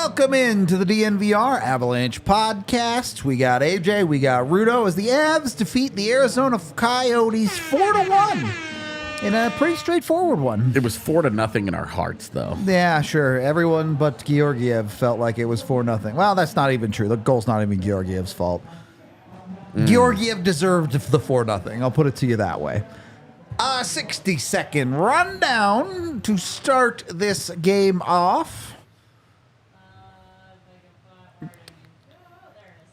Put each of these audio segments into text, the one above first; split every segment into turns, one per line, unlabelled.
Welcome into the DNVR Avalanche Podcast. We got AJ, we got Rudo as the Avs defeat the Arizona Coyotes 4-1 in a pretty straightforward one.
It was 4-0 in our hearts, though.
Yeah, sure. Everyone but Georgiev felt like it was 4-0. Well, that's not even true. The goal's not even Georgiev's fault. Georgiev deserved the 4-0. I'll put it to you that way. A 60-second rundown to start this game off.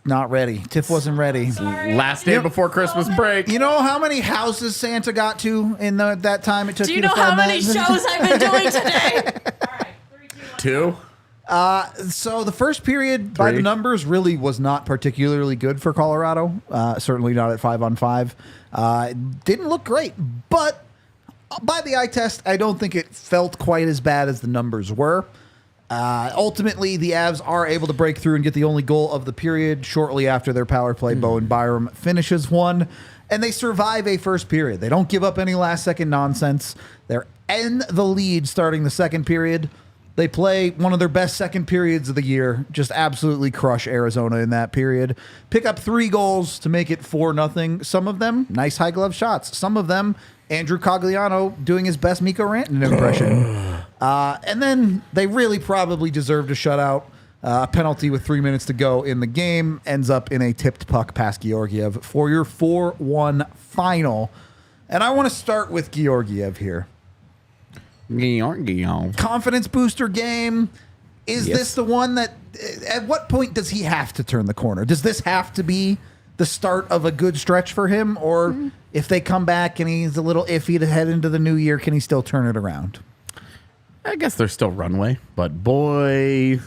Not ready. Tiff wasn't ready.
Last day before Christmas break.
You know how many houses Santa got to in that time it took you to find that?
Do you know how many shows I've been doing today?
All right, 3, 2, 1.
2.
So the first period, by the numbers, really was not particularly good for Colorado. Certainly not at 5-on-5. Didn't look great, but by the eye test, I don't think it felt quite as bad as the numbers were. Ultimately, the Avs are able to break through and get the only goal of the period shortly after their power play. Bowen Byram finishes one, and they survive a first period. They don't give up any last-second nonsense. They're in the lead starting the second period. They play one of their best second periods of the year, just absolutely crush Arizona in that period. Pick up 3 goals to make it 4-0. Some of them, nice high glove shots. Some of them, Andrew Cogliano doing his best Mikko Rantanen impression. And then they really probably deserved a shutout. A penalty with 3 minutes to go in the game ends up in a tipped puck past Georgiev for your 4-1 final. And I want to start with Georgiev here. Confidence booster game. Is this the one that, at what point does he have to turn the corner? Does this have to be the start of a good stretch for him? Or if they come back and he's a little iffy to head into the new year, can he still turn it around?
I guess there's still runway, but boy.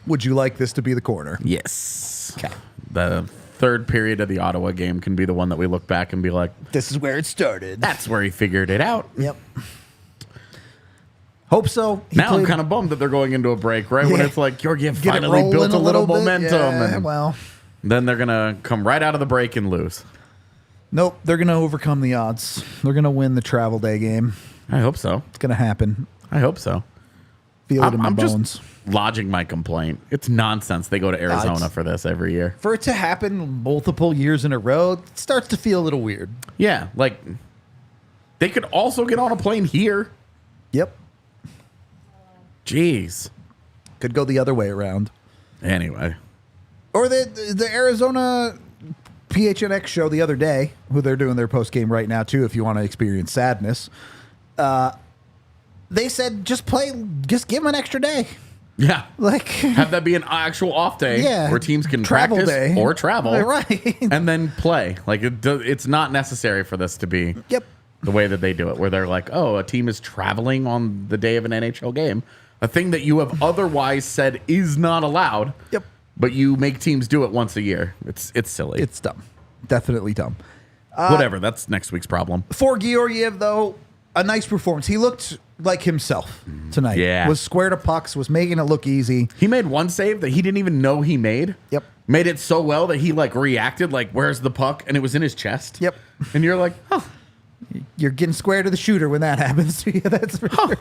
Would you like this to be the corner?
Yes.
Okay.
The third period of the Ottawa game can be the one that we look back and be like,
This is where it started.
that's where he figured it out.
Yep. Hope so.
I'm kind of bummed that they're going into a break, right? When it's like Georgiev finally built a little momentum.
Yeah,
and
well,
then they're going to come right out of the break and lose.
nope. They're going to overcome the odds. They're going to win the travel day game.
I hope so.
It's going to happen.
I hope so.
Feel it in my
I'm
bones.
just lodging my complaint. It's nonsense. They go to Arizona for this every year.
For it to happen multiple years in a row, it starts to feel a little weird.
Yeah, like they could also get on a plane here.
Yep.
Jeez.
Could go the other way around.
Anyway.
Or the Arizona PHNX show the other day, who they're doing their post game right now too, if you want to experience sadness. They said just give them an extra day.
Yeah.
Like
have that be an actual off day where teams can
travel
practice
day.
or travel.
Right.
And then play. Like it's not necessary for this to be the way that they do it, where they're like, oh, a team is traveling on the day of an NHL game. A thing that you have otherwise said is not allowed.
Yep.
But you make teams do it once a year. It's silly.
It's dumb. Definitely dumb.
Whatever. That's next week's problem.
For Georgiev, though, a nice performance. He looked like himself tonight.
Yeah.
Was square to pucks, was making it look easy.
He made one save that he didn't even know he made.
Yep.
Made it so well that he reacted like, where's the puck? And it was in his chest.
Yep.
And you're like, oh.
You're getting square to the shooter when that happens to you. That's for sure.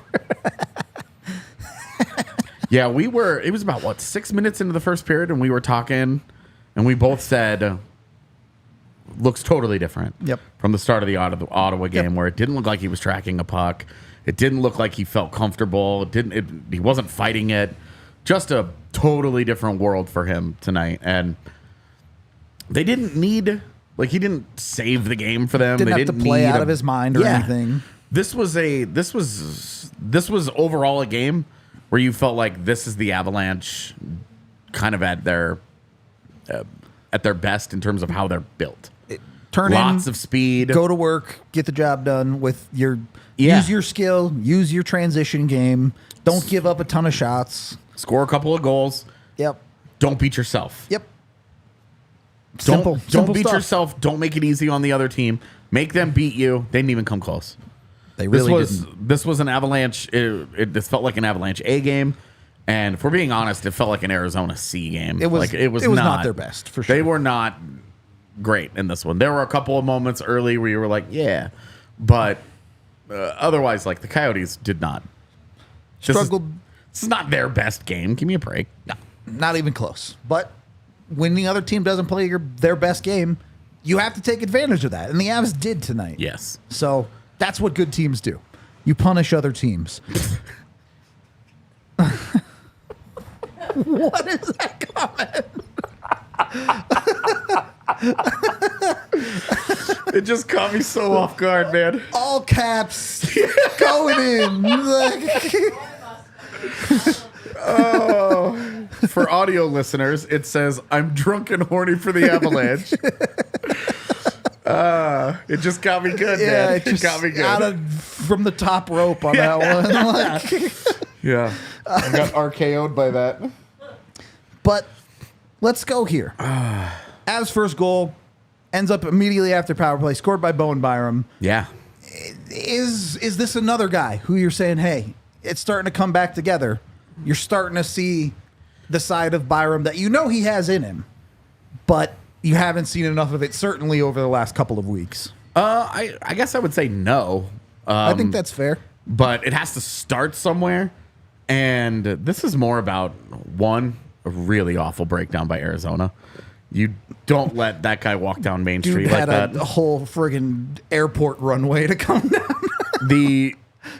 Yeah, it was about 6 minutes into the first period, and we were talking, and we both said, looks totally different.
Yep.
From the start of the Ottawa game, where it didn't look like he was tracking a puck. It didn't look like he felt comfortable. He wasn't fighting it. Just a totally different world for him tonight. And they didn't need, he didn't save the game for them.
Didn't
they
have
didn't
to play
need
out of his mind or anything.
This was overall a game where you felt like this is the Avalanche kind of at their best in terms of how they're built. Lots of speed.
Go to work, get the job done with use your skill, use your transition game. Don't give up a ton of shots.
Score a couple of goals.
Yep.
Don't beat yourself.
Yep.
Don't beat
stuff.
yourself. Don't make it easy on the other team. Make them beat you. They didn't even come close.
They really didn't.
This was an Avalanche. This felt like an Avalanche A game, and if we're being honest, it felt like an Arizona C game.
It was not their best for sure.
They were not great in this one. There were a couple of moments early where you were like, yeah, but otherwise, the Coyotes did not
struggled.
It's not their best game. Give me a break.
No, not even close. But when the other team doesn't play their best game, you have to take advantage of that. And the Avs did tonight.
Yes.
So that's what good teams do. You punish other teams. What is that comment?
It just caught me so off guard, man.
All caps going in.
Oh, for audio listeners, it says, "I'm drunk and horny for the Avalanche." It just got me good, man. It just got me good.
From the top rope on that one.
Yeah. I got RKO'd by that.
But let's go here. Avs' first goal ends up immediately after power play, scored by Bowen Byram.
Yeah.
Is this another guy who you're saying, hey, it's starting to come back together? You're starting to see the side of Byram that you know he has in him, but you haven't seen enough of it, certainly over the last couple of weeks.
I guess I would say no.
I think that's fair.
But it has to start somewhere. And this is more about, one, a really awful breakdown by Arizona. You don't let that guy walk down Main Street like that.
Dude had a whole friggin' airport runway to come down.
The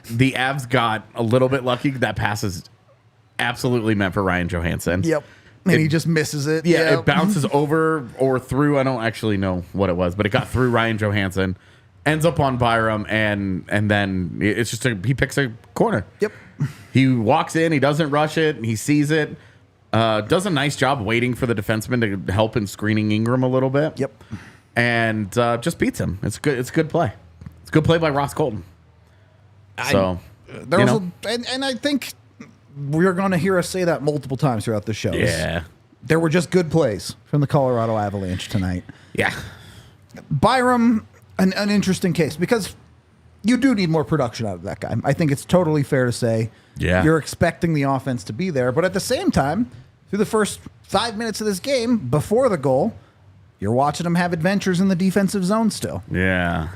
Avs got a little bit lucky. That pass is absolutely meant for Ryan Johansson.
Yep. And he just misses it.
Yeah,
yep.
It bounces over or through. I don't actually know what it was, but it got through Ryan Johansson, ends up on Byram, and then it's just he picks a corner.
Yep.
He walks in, he doesn't rush it, he sees it, does a nice job waiting for the defenseman to help in screening Ingram a little bit.
Yep.
And just beats him. It's good. It's good play. It's good play by Ross Colton. So,
and I think we're going to hear us say that multiple times throughout the show.
Yeah.
There were just good plays from the Colorado Avalanche tonight.
Yeah.
Byram, an interesting case because you do need more production out of that guy. I think it's totally fair to say you're expecting the offense to be there. But at the same time, through the first 5 minutes of this game, before the goal, you're watching him have adventures in the defensive zone still.
Yeah.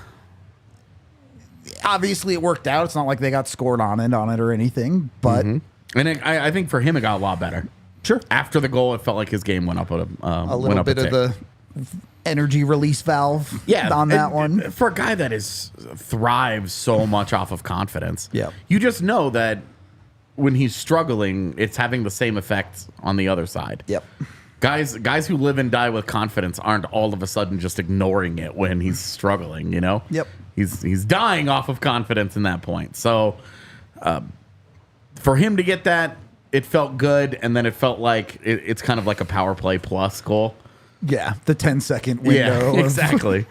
Obviously, it worked out. It's not like they got scored on it or anything. But
and I think for him, it got a lot better.
Sure.
After the goal, it felt like his game went up a
little bit of the energy release valve on that one.
For a guy that thrives so much off of confidence, you just know that when he's struggling, it's having the same effect on the other side.
Yep.
Guys who live and die with confidence aren't all of a sudden just ignoring it when he's struggling, you know?
Yep.
He's dying off of confidence in that point. So for him to get that, it felt good, and then it felt like it's kind of like a power play plus goal.
Yeah, the 10-second window.
Yeah, exactly.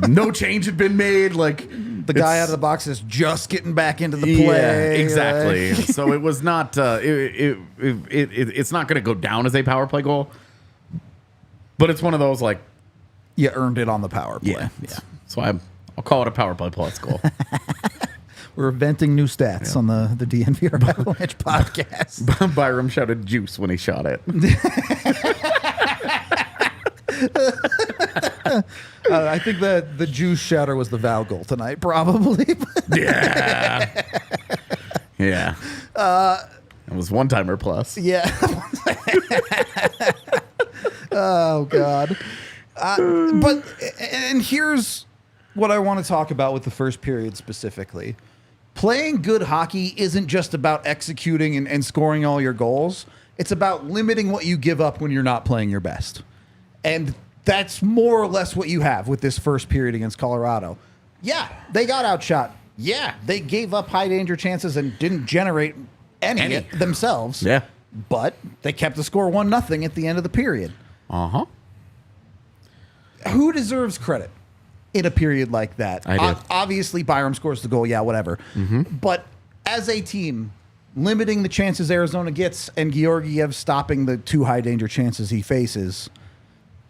No change had been made. Like
the guy out of the box is just getting back into the play.
Yeah, exactly. So it was not. It's not going to go down as a power play goal, but it's one of those like
you earned it on the power play.
Yeah. So I'll call it a power play plus goal.
We're inventing new stats on the DNVR Avalanche podcast.
Byram shouted juice when he shot it.
I think that the juice shatter was the Val goal tonight, probably.
Yeah. Yeah. It was one-timer plus.
Yeah. Oh, God. And here's what I want to talk about with the first period specifically. Playing good hockey isn't just about executing and scoring all your goals. It's about limiting what you give up when you're not playing your best. And that's more or less what you have with this first period against Colorado. Yeah, they got outshot. Yeah, they gave up high danger chances and didn't generate any themselves.
Yeah.
But they kept the score 1-0 at the end of the period.
Uh-huh.
Who deserves credit in a period like that?
I do.
Obviously, Byram scores the goal. Yeah, whatever. But as a team, limiting the chances Arizona gets and Georgiev stopping the 2 high danger chances he faces,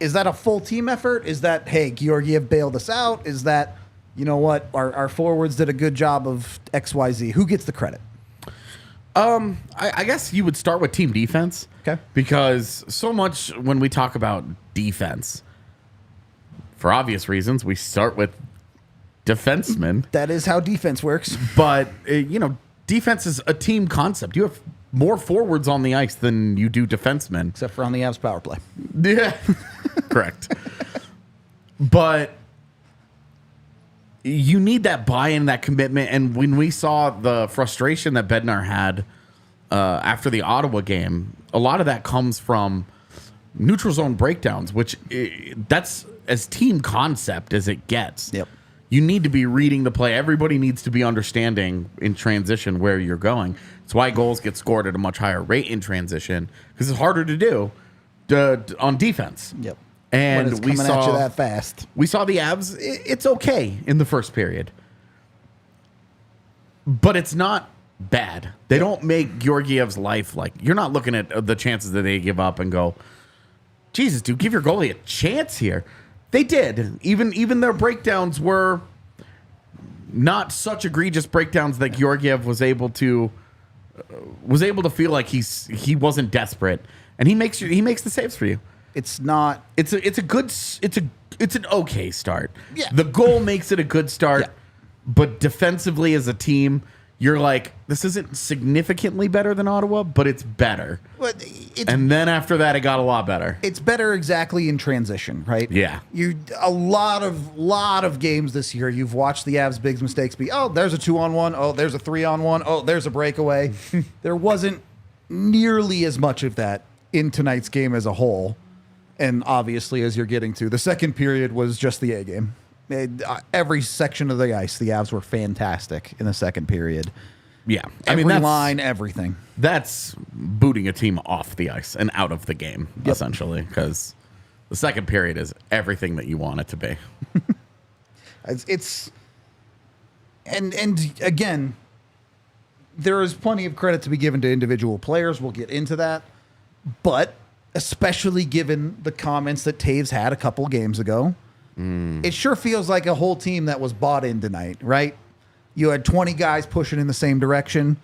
is that a full team effort? Is that, hey, Georgiev bailed us out? Is that, you know what, our forwards did a good job of XYZ? Who gets the credit?
I guess you would start with team defense.
Okay.
Because so much when we talk about defense, for obvious reasons, we start with defensemen.
That is how defense works.
But, defense is a team concept. You have more forwards on the ice than you do defensemen.
Except for on the Avs power play.
Yeah, correct. But you need that buy-in, that commitment. And when we saw the frustration that Bednar had after the Ottawa game, a lot of that comes from neutral zone breakdowns, which that's as team concept as it gets.
Yep.
You need to be reading the play. Everybody needs to be understanding in transition where you're going. That's why goals get scored at a much higher rate in transition, because it's harder to do on defense.
Yep.
And
when it's coming at you that fast.
We saw the Avs. It's okay in the first period, but it's not bad. They don't make Georgiev's life like, you're not looking at the chances that they give up and go, Jesus, dude, give your goalie a chance here. They did. Even their breakdowns were not such egregious breakdowns that Georgiev was able to feel like he wasn't desperate, and he makes the saves for you.
It's not.
It's an okay start.
Yeah.
The goal makes it a good start,
Yeah.
but defensively as a team, you're like, this isn't significantly better than Ottawa, but it's better.
But
And then after that, it got a lot better.
it's better exactly in transition, right?
Yeah.
A lot of games this year, you've watched the Avs' big mistakes be, oh, there's a 2-on-1, oh, there's a 3-on-1, oh, there's a breakaway. There wasn't nearly as much of that in tonight's game as a whole. And obviously, as you're getting to, the second period was just the A game. Every section of the ice, the Avs were fantastic in the second period.
Yeah.
Every line, everything.
That's booting a team off the ice and out of the game, essentially, because the second period is everything that you want it to be.
And again, there is plenty of credit to be given to individual players. We'll get into that. But especially given the comments that Taves had a couple games ago, it sure feels like a whole team that was bought in tonight, right? You had 20 guys pushing in the same direction,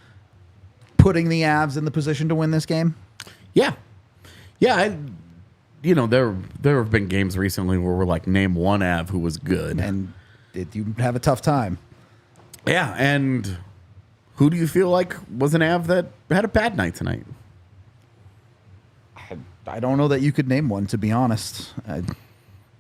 putting the Avs in the position to win this game.
Yeah. Yeah. There have been games recently where we're like, name one Av who was good.
And you have a tough time.
Yeah. And who do you feel like was an Av that had a bad night tonight?
I don't know that you could name one, to be honest.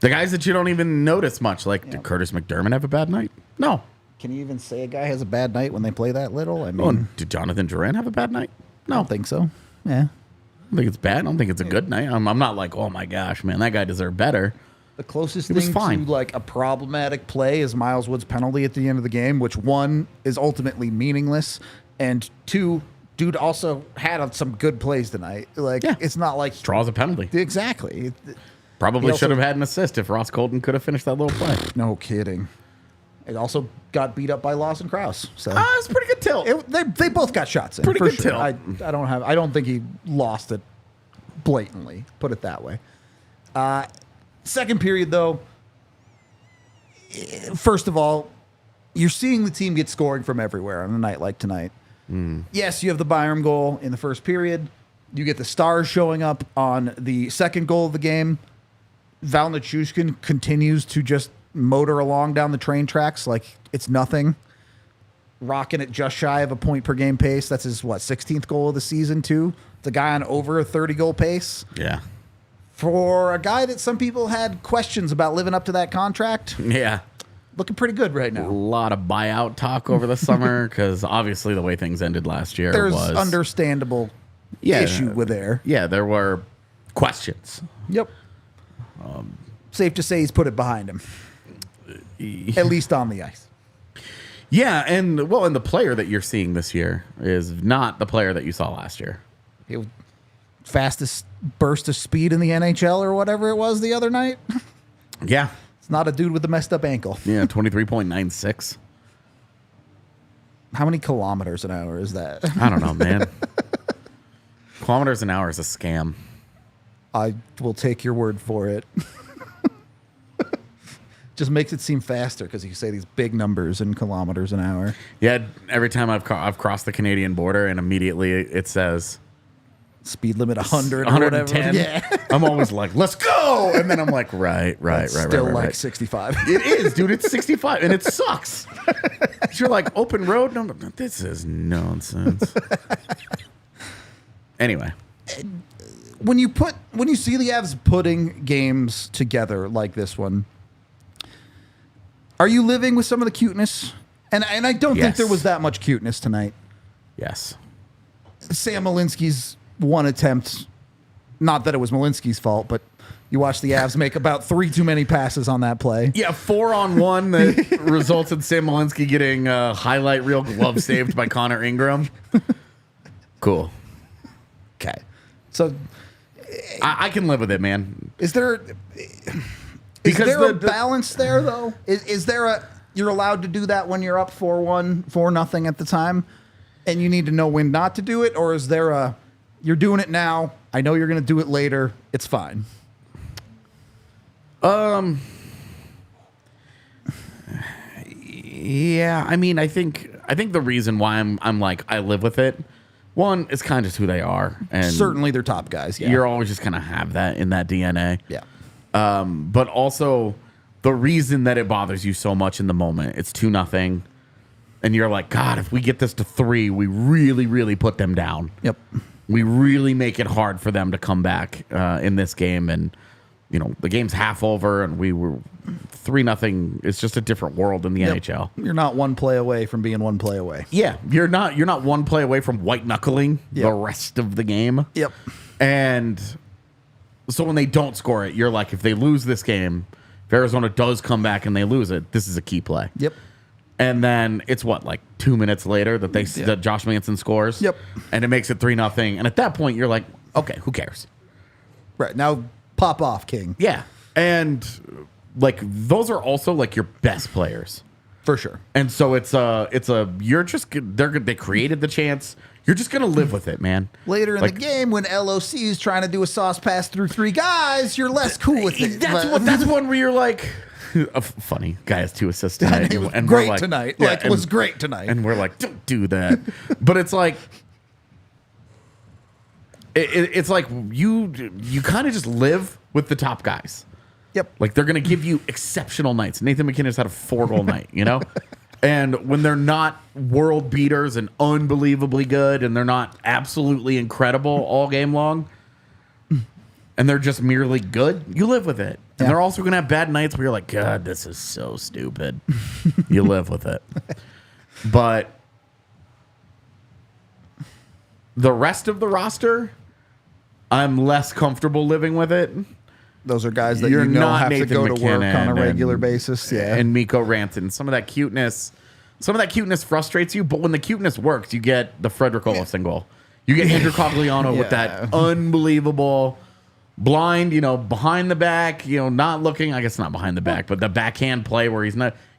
The guys that you don't even notice much, like, did Curtis McDermott have a bad night? No.
Can you even say a guy has a bad night when they play that little? I mean,
Oh, did Jonathan Duran have a bad night?
I don't think so. Yeah.
I don't think it's bad. I don't think it's a good night. I'm not like, oh my gosh, man, that guy deserved better.
The closest
It was
thing
fine.
to like a problematic play is Miles Wood's penalty at the end of the game, which one is ultimately meaningless, and two, dude also had some good plays tonight. Like,
Yeah.
it's not like
Draws a penalty.
exactly.
Probably
He also-
should have had an assist if Ross Colton could have finished that little play.
No kidding. It also got beat up by Lawson Krause. So
It's a pretty good tilt.
they both got shots in.
Pretty
for
good
sure.
tilt.
I don't think he lost it blatantly. Put it that way. Second period though. First of all, you're seeing the team get scoring from everywhere on a night like tonight. Yes, you have the Byram goal in the first period. You get the Stars showing up on the second goal of the game. Val Nichushkin continues to just motor along down the train tracks like it's nothing. Rocking it just shy of a point per game pace. That's his, 16th goal of the season, too. The guy on over a 30-goal pace.
Yeah.
For a guy that some people had questions about living up to that contract,
Yeah.
looking pretty good right
A
now.
lot of buyout talk over the summer because obviously the way things ended last year
There's
was
understandable issue with there.
Yeah, there were questions.
Yep. Safe to say he's put it behind him, at least on the ice.
Yeah, and the player that you're seeing this year is not the player that you saw last year.
He was fastest burst of speed in the NHL or whatever it was the other night.
Yeah.
It's not a dude with a messed up ankle.
Yeah, 23.96.
How many kilometers an hour is that?
I don't know, man. Kilometers an hour is a scam.
I will take your word for it. Just makes it seem faster because you say these big numbers in kilometers an hour.
Yeah, every time I've crossed the Canadian border and immediately it says
speed limit 100 or
110.
whatever. Yeah.
I'm always like, let's go. And then I'm like, right.
Still like 65.
It is, dude. It's 65 and it sucks. You're like, open road? No, this is nonsense. Anyway.
When you see the Avs putting games together like this one, are you living with some of the cuteness? And I don't think there was that much cuteness tonight.
Yes.
Sam Malinsky's one attempt, not that it was Malinsky's fault, but you watch the Avs make about 3 too many passes on that play.
Yeah, 4-on-1 that results in Sam Malinsky getting a highlight reel glove saved by Connor Ingram. Cool.
Okay. So
I can live with it, man.
is there a balance there, though? Is there you're allowed to do that when you're up 4-1, 4-0 at the time, and you need to know when not to do it? Or is there you're doing it now, I know you're going to do it later, it's fine?
Yeah, I mean, I think the reason why I'm like, I live with it, one, it's kind of just who they are. And
certainly they're top guys, yeah.
You're always just going to have that in that DNA.
Yeah.
But also the reason that it bothers you so much in the moment, it's 2-0. And you're like, God, if we get this to 3, we really, really put them down.
Yep.
We really make it hard for them to come back in this game. And, you know, the game's half over and we were 3-0. It's just a different world in the NHL.
You're not one play away from being one play away.
Yeah. You're not one play away from white knuckling the rest of the game.
Yep.
And so when they don't score it, you're like, if they lose this game, if Arizona does come back and they lose it, this is a key play.
Yep.
And then it's like 2 minutes later that that Josh Manson scores.
Yep.
And it makes it 3-0. And at that point, you're like, okay, who cares?
Right. Now, pop off, King.
Yeah. And like those are also like your best players.
For sure.
And so they created the chance. You're just going to live with it, man.
Later in the game, when LOC is trying to do a sauce pass through 3 guys, you're less cool with it.
That's one where you're like, funny guy has 2 assists tonight.
It was
and
great
we're like,
tonight.
Yeah,
it was great tonight.
And we're like, don't do that. But it's like, it's like you kind of just live with the top guys.
Yep.
Like they're going to give you exceptional nights. Nathan McKinnon's had a 4-goal night, you know? And when they're not world beaters and unbelievably good and they're not absolutely incredible all game long and they're just merely good, you live with it. And they're also going to have bad nights where you're like, God, this is so stupid. You live with it. But the rest of the roster, I'm less comfortable living with it.
Those are guys that have to go to work on a regular basis. Yeah.
And Mikko Rantanen. Some of that cuteness frustrates you, but when the cuteness works, you get the Frederick Olofsson goal. You get Andrew Cogliano with that unbelievable blind, behind the back, not looking, I guess not behind the back, but the backhand play where he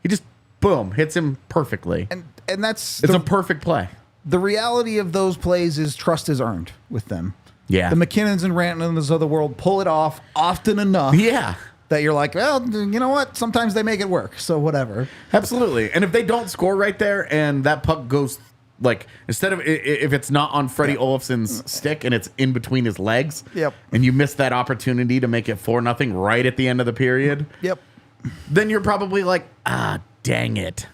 just, boom, hits him perfectly.
And it's
a perfect play.
The reality of those plays is trust is earned with them.
Yeah.
The McKinnons and Rantanens of the world pull it off often enough.
Yeah.
That you're like, well, you know what? Sometimes they make it work. So whatever.
Absolutely. And if they don't score right there and that puck goes, like, instead of, if it's not on Freddie Olofsson's stick and it's in between his legs, and you miss that opportunity to make it 4-0 right at the end of the period, then you're probably like, dang it.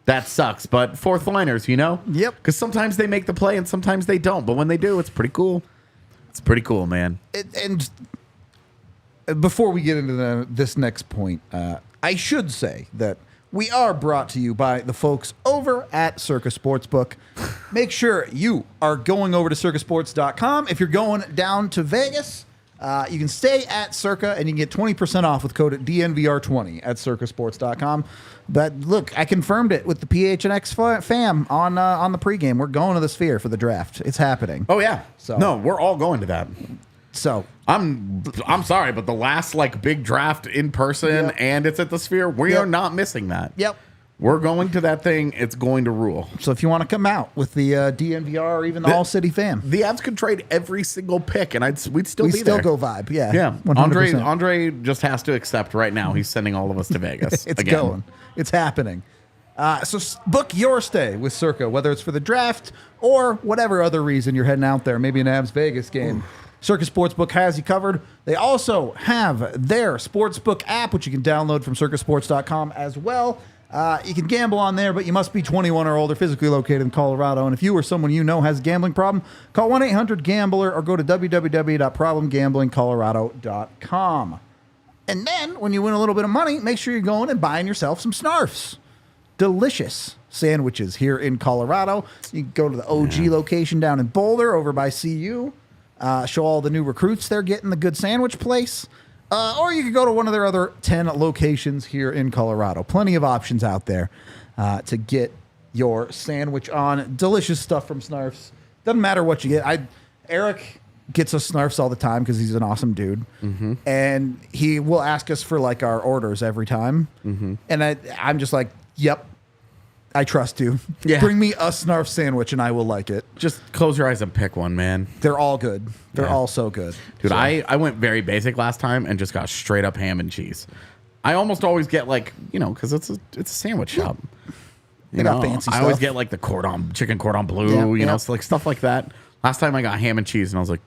That sucks, but fourth liners,
Yep.
Because sometimes they make the play and sometimes they don't. But when they do, it's pretty cool. It's pretty cool, man.
And before we get into this next point, I should say that we are brought to you by the folks over at Circa Sportsbook. Make sure you are going over to circasports.com. If you're going down to Vegas, you can stay at Circa and you can get 20% off with code DNVR20 at circasports.com. But look, I confirmed it with the PHNX fam on the pregame. We're going to the Sphere for the draft. It's happening.
Oh yeah.
So
no, we're all going to that.
So
I'm sorry, but the last big draft in person and it's at the Sphere, we are not missing that.
Yep.
We're going to that thing. It's going to rule.
So if you want to come out with the DNVR or even the All-City fam,
the Avs could trade every single pick, and we'd still be there.
We'd still go vibe. Yeah.
Yeah.
100%.
Andre just has to accept right now. He's sending all of us to Vegas.
It's
again.
going. It's happening. Book your stay with Circa, whether it's for the draft or whatever other reason you're heading out there, maybe an Avs Vegas game. Circa Sportsbook has you covered. They also have their Sportsbook app, which you can download from circasports.com as well. You can gamble on there, but you must be 21 or older, physically located in Colorado. And if you or someone you know has a gambling problem, call 1-800-GAMBLER or go to www.problemgambling.colorado.com. And then, when you win a little bit of money, make sure you're going and buying yourself some Snarfs. Delicious sandwiches here in Colorado. You can go to the OG location down in Boulder over by CU. Show all the new recruits they're getting the good sandwich place. Or you could go to one of their other 10 locations here in Colorado. Plenty of options out there to get your sandwich on. Delicious stuff from Snarfs. Doesn't matter what you get. Eric gets us Snarfs all the time because he's an awesome dude. Mm-hmm. And he will ask us for like our orders every time. Mm-hmm. And I'm just like, yep, I trust you. Yeah. Bring me a Snarf sandwich and I will like it.
Just close your eyes and pick one, man.
They're all good. They're all so good.
Dude, so. I went very basic last time and just got straight up ham and cheese. I almost always get like, because it's a sandwich shop.
They got fancy stuff.
I always get like the chicken cordon bleu, so like stuff like that. Last time I got ham and cheese and I was like,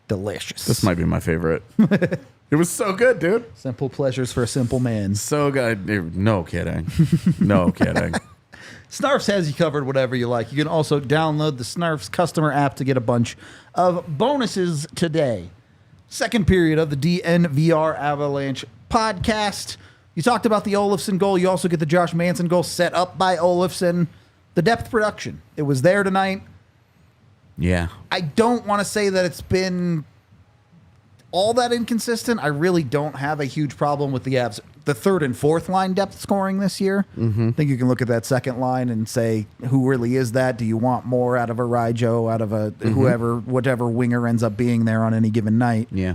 delicious.
This might be my favorite. It was so good, dude.
Simple pleasures for a simple man.
So good. No kidding. No kidding.
Snarfs has you covered whatever you like. You can also download the Snarfs customer app to get a bunch of bonuses today. Second period of the DNVR Avalanche podcast. You talked about the Olofsson goal. You also get the Josh Manson goal set up by Olofsson. The depth production. It was there tonight.
Yeah.
I don't want to say that it's been all that inconsistent. I really don't have a huge problem with the Avs. The third and fourth line depth scoring this year. Mm-hmm. I think you can look at that second line and say, who really is that? Do you want more out of a Ryjo, out of a whatever winger ends up being there on any given night?
Yeah.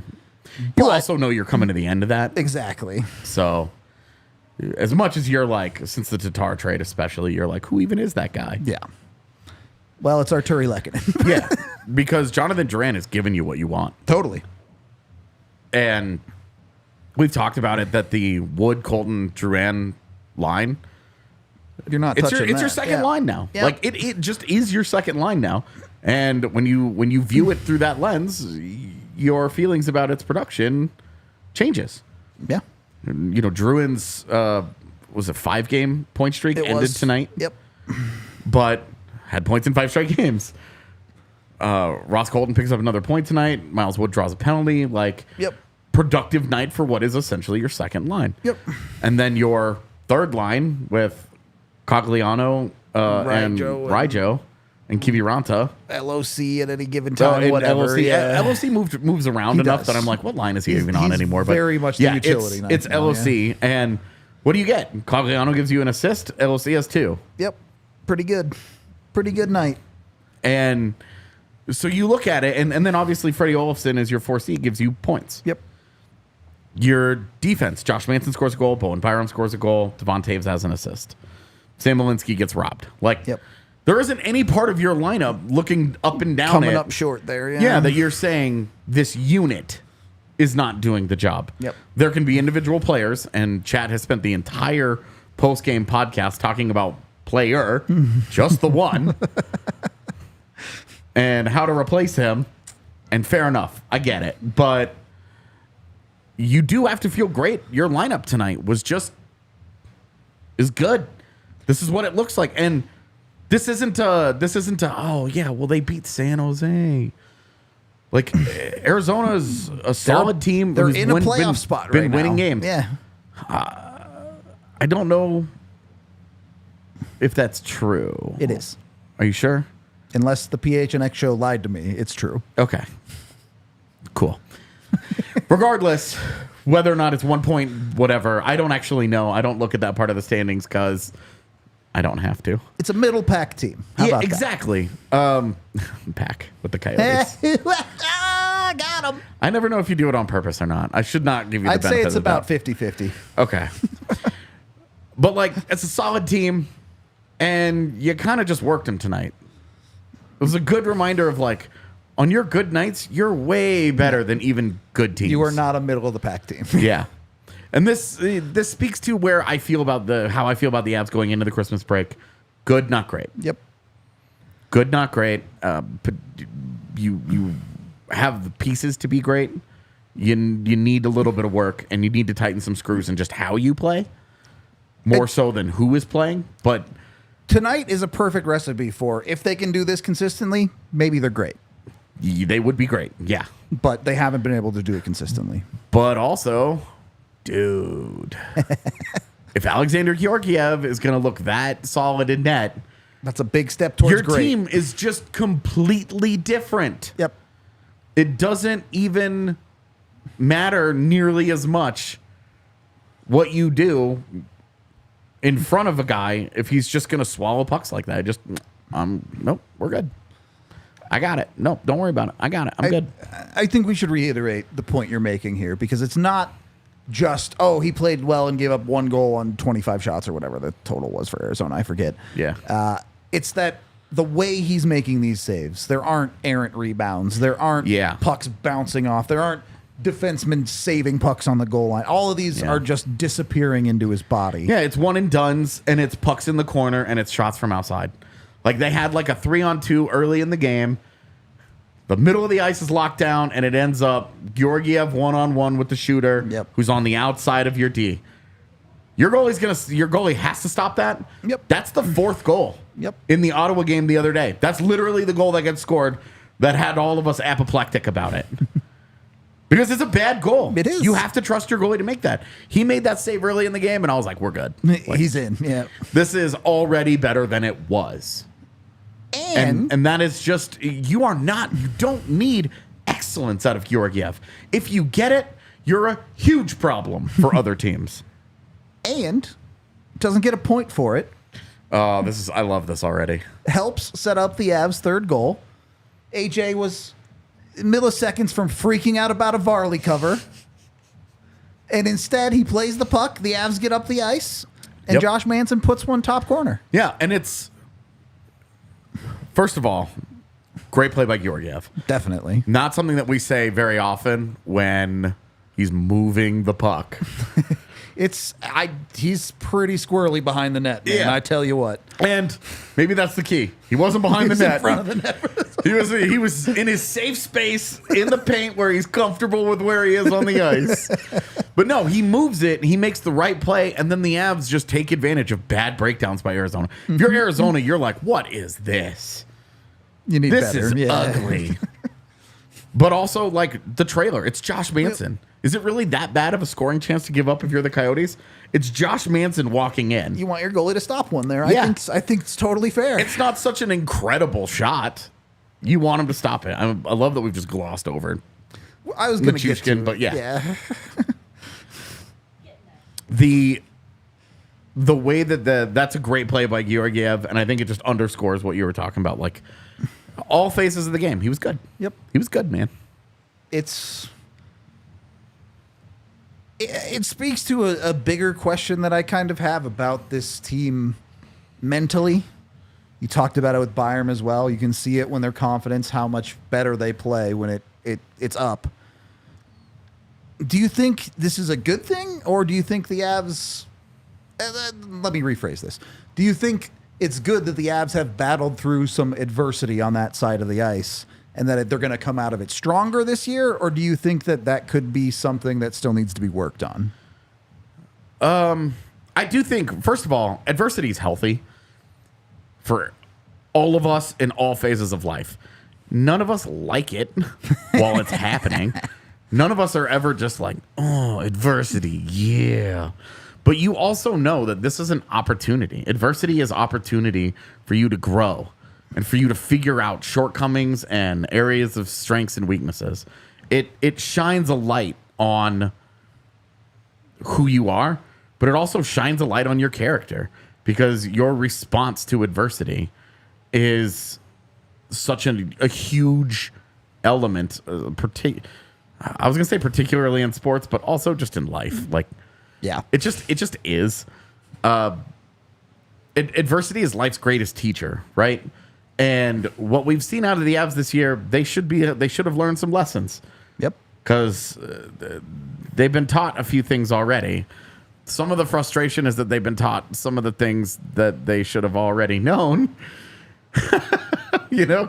But you also know you're coming to the end of that.
Exactly.
So as much as you're like, since the Tatar trade especially, you're like, who even is that guy?
Yeah. Well, it's Arturi Lehkonen.
Yeah. Because Jonathan Duran has given you what you want.
Totally.
And we've talked about it, that the Wood, Colton, Duran line,
you're not touching
it's your second line now. Yeah. Like it just is your second line now. And when you view it through that lens, your feelings about its production changes.
Yeah.
Druin's was a 5-game point streak ended tonight.
Yep.
But had points in 5 straight games. Ross Colton picks up another point tonight. Miles Wood draws a penalty.
Yep.
Productive night for what is essentially your second line.
Yep.
And then your third line with Cogliano and Ryjo and Kiviranta.
LOC at any given time, whatever.
LOC moves around enough that I'm like, what line is he even on anymore? But
very much the utility.
It's LOC. Yeah. And what do you get? Cogliano gives you an assist. LOC has 2.
Yep. Pretty good. Pretty good night.
And so you look at it, and then obviously Freddie Olofsson as your 4C gives you points.
Yep.
Your defense, Josh Manson scores a goal, Bowen Byram scores a goal, Devon Taves has an assist. Sam Malinsky gets robbed. There isn't any part of your lineup looking up and down
coming up short there.
Yeah, that you're saying this unit is not doing the job.
Yep.
There can be individual players, and Chad has spent the entire post-game podcast talking about player, just the one, and how to replace him. And fair enough, I get it. But you do have to feel great. Your lineup tonight is good. This is what it looks like. And this isn't oh yeah, well they beat San Jose. Like Arizona's a solid team.
They're in a playoff spot right now.
Been winning games.
Yeah.
I don't know if that's true.
It is.
Are you sure?
Unless the PHNX show lied to me, it's true.
Okay. Cool. Regardless, whether or not it's 1 point, whatever, I don't actually know. I don't look at that part of the standings because I don't have to.
It's a middle pack team. How about
exactly. Pack with the Coyotes.
Got him.
I never know if you do it on purpose or not. I should not give you the benefit
I'd say it's
of the
about
doubt.
50-50.
Okay. But it's a solid team, and you kind of just worked them tonight. It was a good reminder of on your good nights, you're way better than even good teams.
You are not a middle of the pack team.
Yeah. And this speaks to where I feel about how I feel about the Avs going into the Christmas break. Good, not great.
Yep.
Good, not great. But you have the pieces to be great. You need a little bit of work, and you need to tighten some screws in just how you play, more so than who is playing. But
tonight is a perfect recipe for if they can do this consistently, maybe they're great.
They would be great, yeah.
But they haven't been able to do it consistently.
But also, dude, if Alexander Georgiev is going to look that solid in net,
that's a big step towards
your
great.
team is just completely different.
Yep.
It doesn't even matter nearly as much what you do in front of a guy if he's just going to swallow pucks like that. Nope, we're good. I got it. Nope, don't worry about it. I got it. I'm good.
I think we should reiterate the point you're making here, because it's not just, he played well and gave up 1 goal on 25 shots or whatever the total was for Arizona. I forget.
Yeah.
It's that the way he's making these saves, there aren't errant rebounds. There aren't pucks bouncing off. There aren't defensemen saving pucks on the goal line. All of these are just disappearing into his body.
Yeah, it's one and dones, and it's pucks in the corner, and it's shots from outside. Like, they had like a 3-on-2 early in the game. The middle of the ice is locked down, and it ends up Georgiev 1-on-1 with the shooter, who's on the outside of your D. Your goalie has to stop that.
Yep.
That's the 4th goal.
Yep.
In the Ottawa game the other day. That's literally the goal that gets scored that had all of us apoplectic about it. Because it's a bad goal.
It is.
You have to trust your goalie to make that. He made that save early in the game, and I was like, we're good. Like,
he's in. Yeah.
This is already better than it was. And that is just, you don't need excellence out of Georgiev. If you get it, you're a huge problem for other teams.
And doesn't get a point for it.
I love this already.
Helps set up the Avs' 3rd goal. AJ was milliseconds from freaking out about a Varley cover. And instead, he plays the puck. The Avs get up the ice. And Josh Manson puts one top corner.
Yeah, and it's, first of all, great play by Georgiev.
Definitely.
Not something that we say very often when he's moving the puck.
He's pretty squirrely behind the net, man.
Yeah.
I tell you what.
And maybe that's the key. He wasn't behind the net.
In front of the net.
He was in his safe space in the paint where he's comfortable with where he is on the ice. But no, he moves it, he makes the right play, and then the Avs just take advantage of bad breakdowns by Arizona. If you're Arizona, you're like, what is this?
You need
this
better.
Is ugly. But also, like, the trailer, it's Josh Manson. Is it really that bad of a scoring chance to give up if you're the Coyotes? It's Josh Manson walking in.
You want your goalie to stop one there.
Yeah.
I think it's totally fair.
It's not such an incredible shot. You want him to stop it. I love that we've just glossed over
I was going to get to
Nichushkin, but
yeah.
The way that's a great play by Georgiev, and I think it just underscores what you were talking about. Like, all phases of the game, he was good.
Yep.
He was good, man.
It speaks to a bigger question that I kind of have about this team mentally. You talked about it with Byram as well. You can see it when their confidence, how much better they play when it's up. Do you think this is a good thing, or do you think the Avs... let me rephrase this. Do you think it's good that the Avs have battled through some adversity on that side of the ice and that they're going to come out of it stronger this year? Or do you think that could be something that still needs to be worked on?
I do think, first of all, adversity is healthy for all of us in all phases of life. None of us like it while it's happening. None of us are ever just like, oh, adversity, yeah. But you also know that this is an opportunity. Adversity is opportunity for you to grow and for you to figure out shortcomings and areas of strengths and weaknesses. It shines a light on who you are, but it also shines a light on your character, because your response to adversity is such a huge element. I was going to say particularly in sports, but also just in life. Like,
yeah,
it just is. Adversity is life's greatest teacher, right? And what we've seen out of the Avs this year, they should have learned some lessons.
Yep.
because they've been taught a few things already. Some of the frustration is that they've been taught some of the things that they should have already known.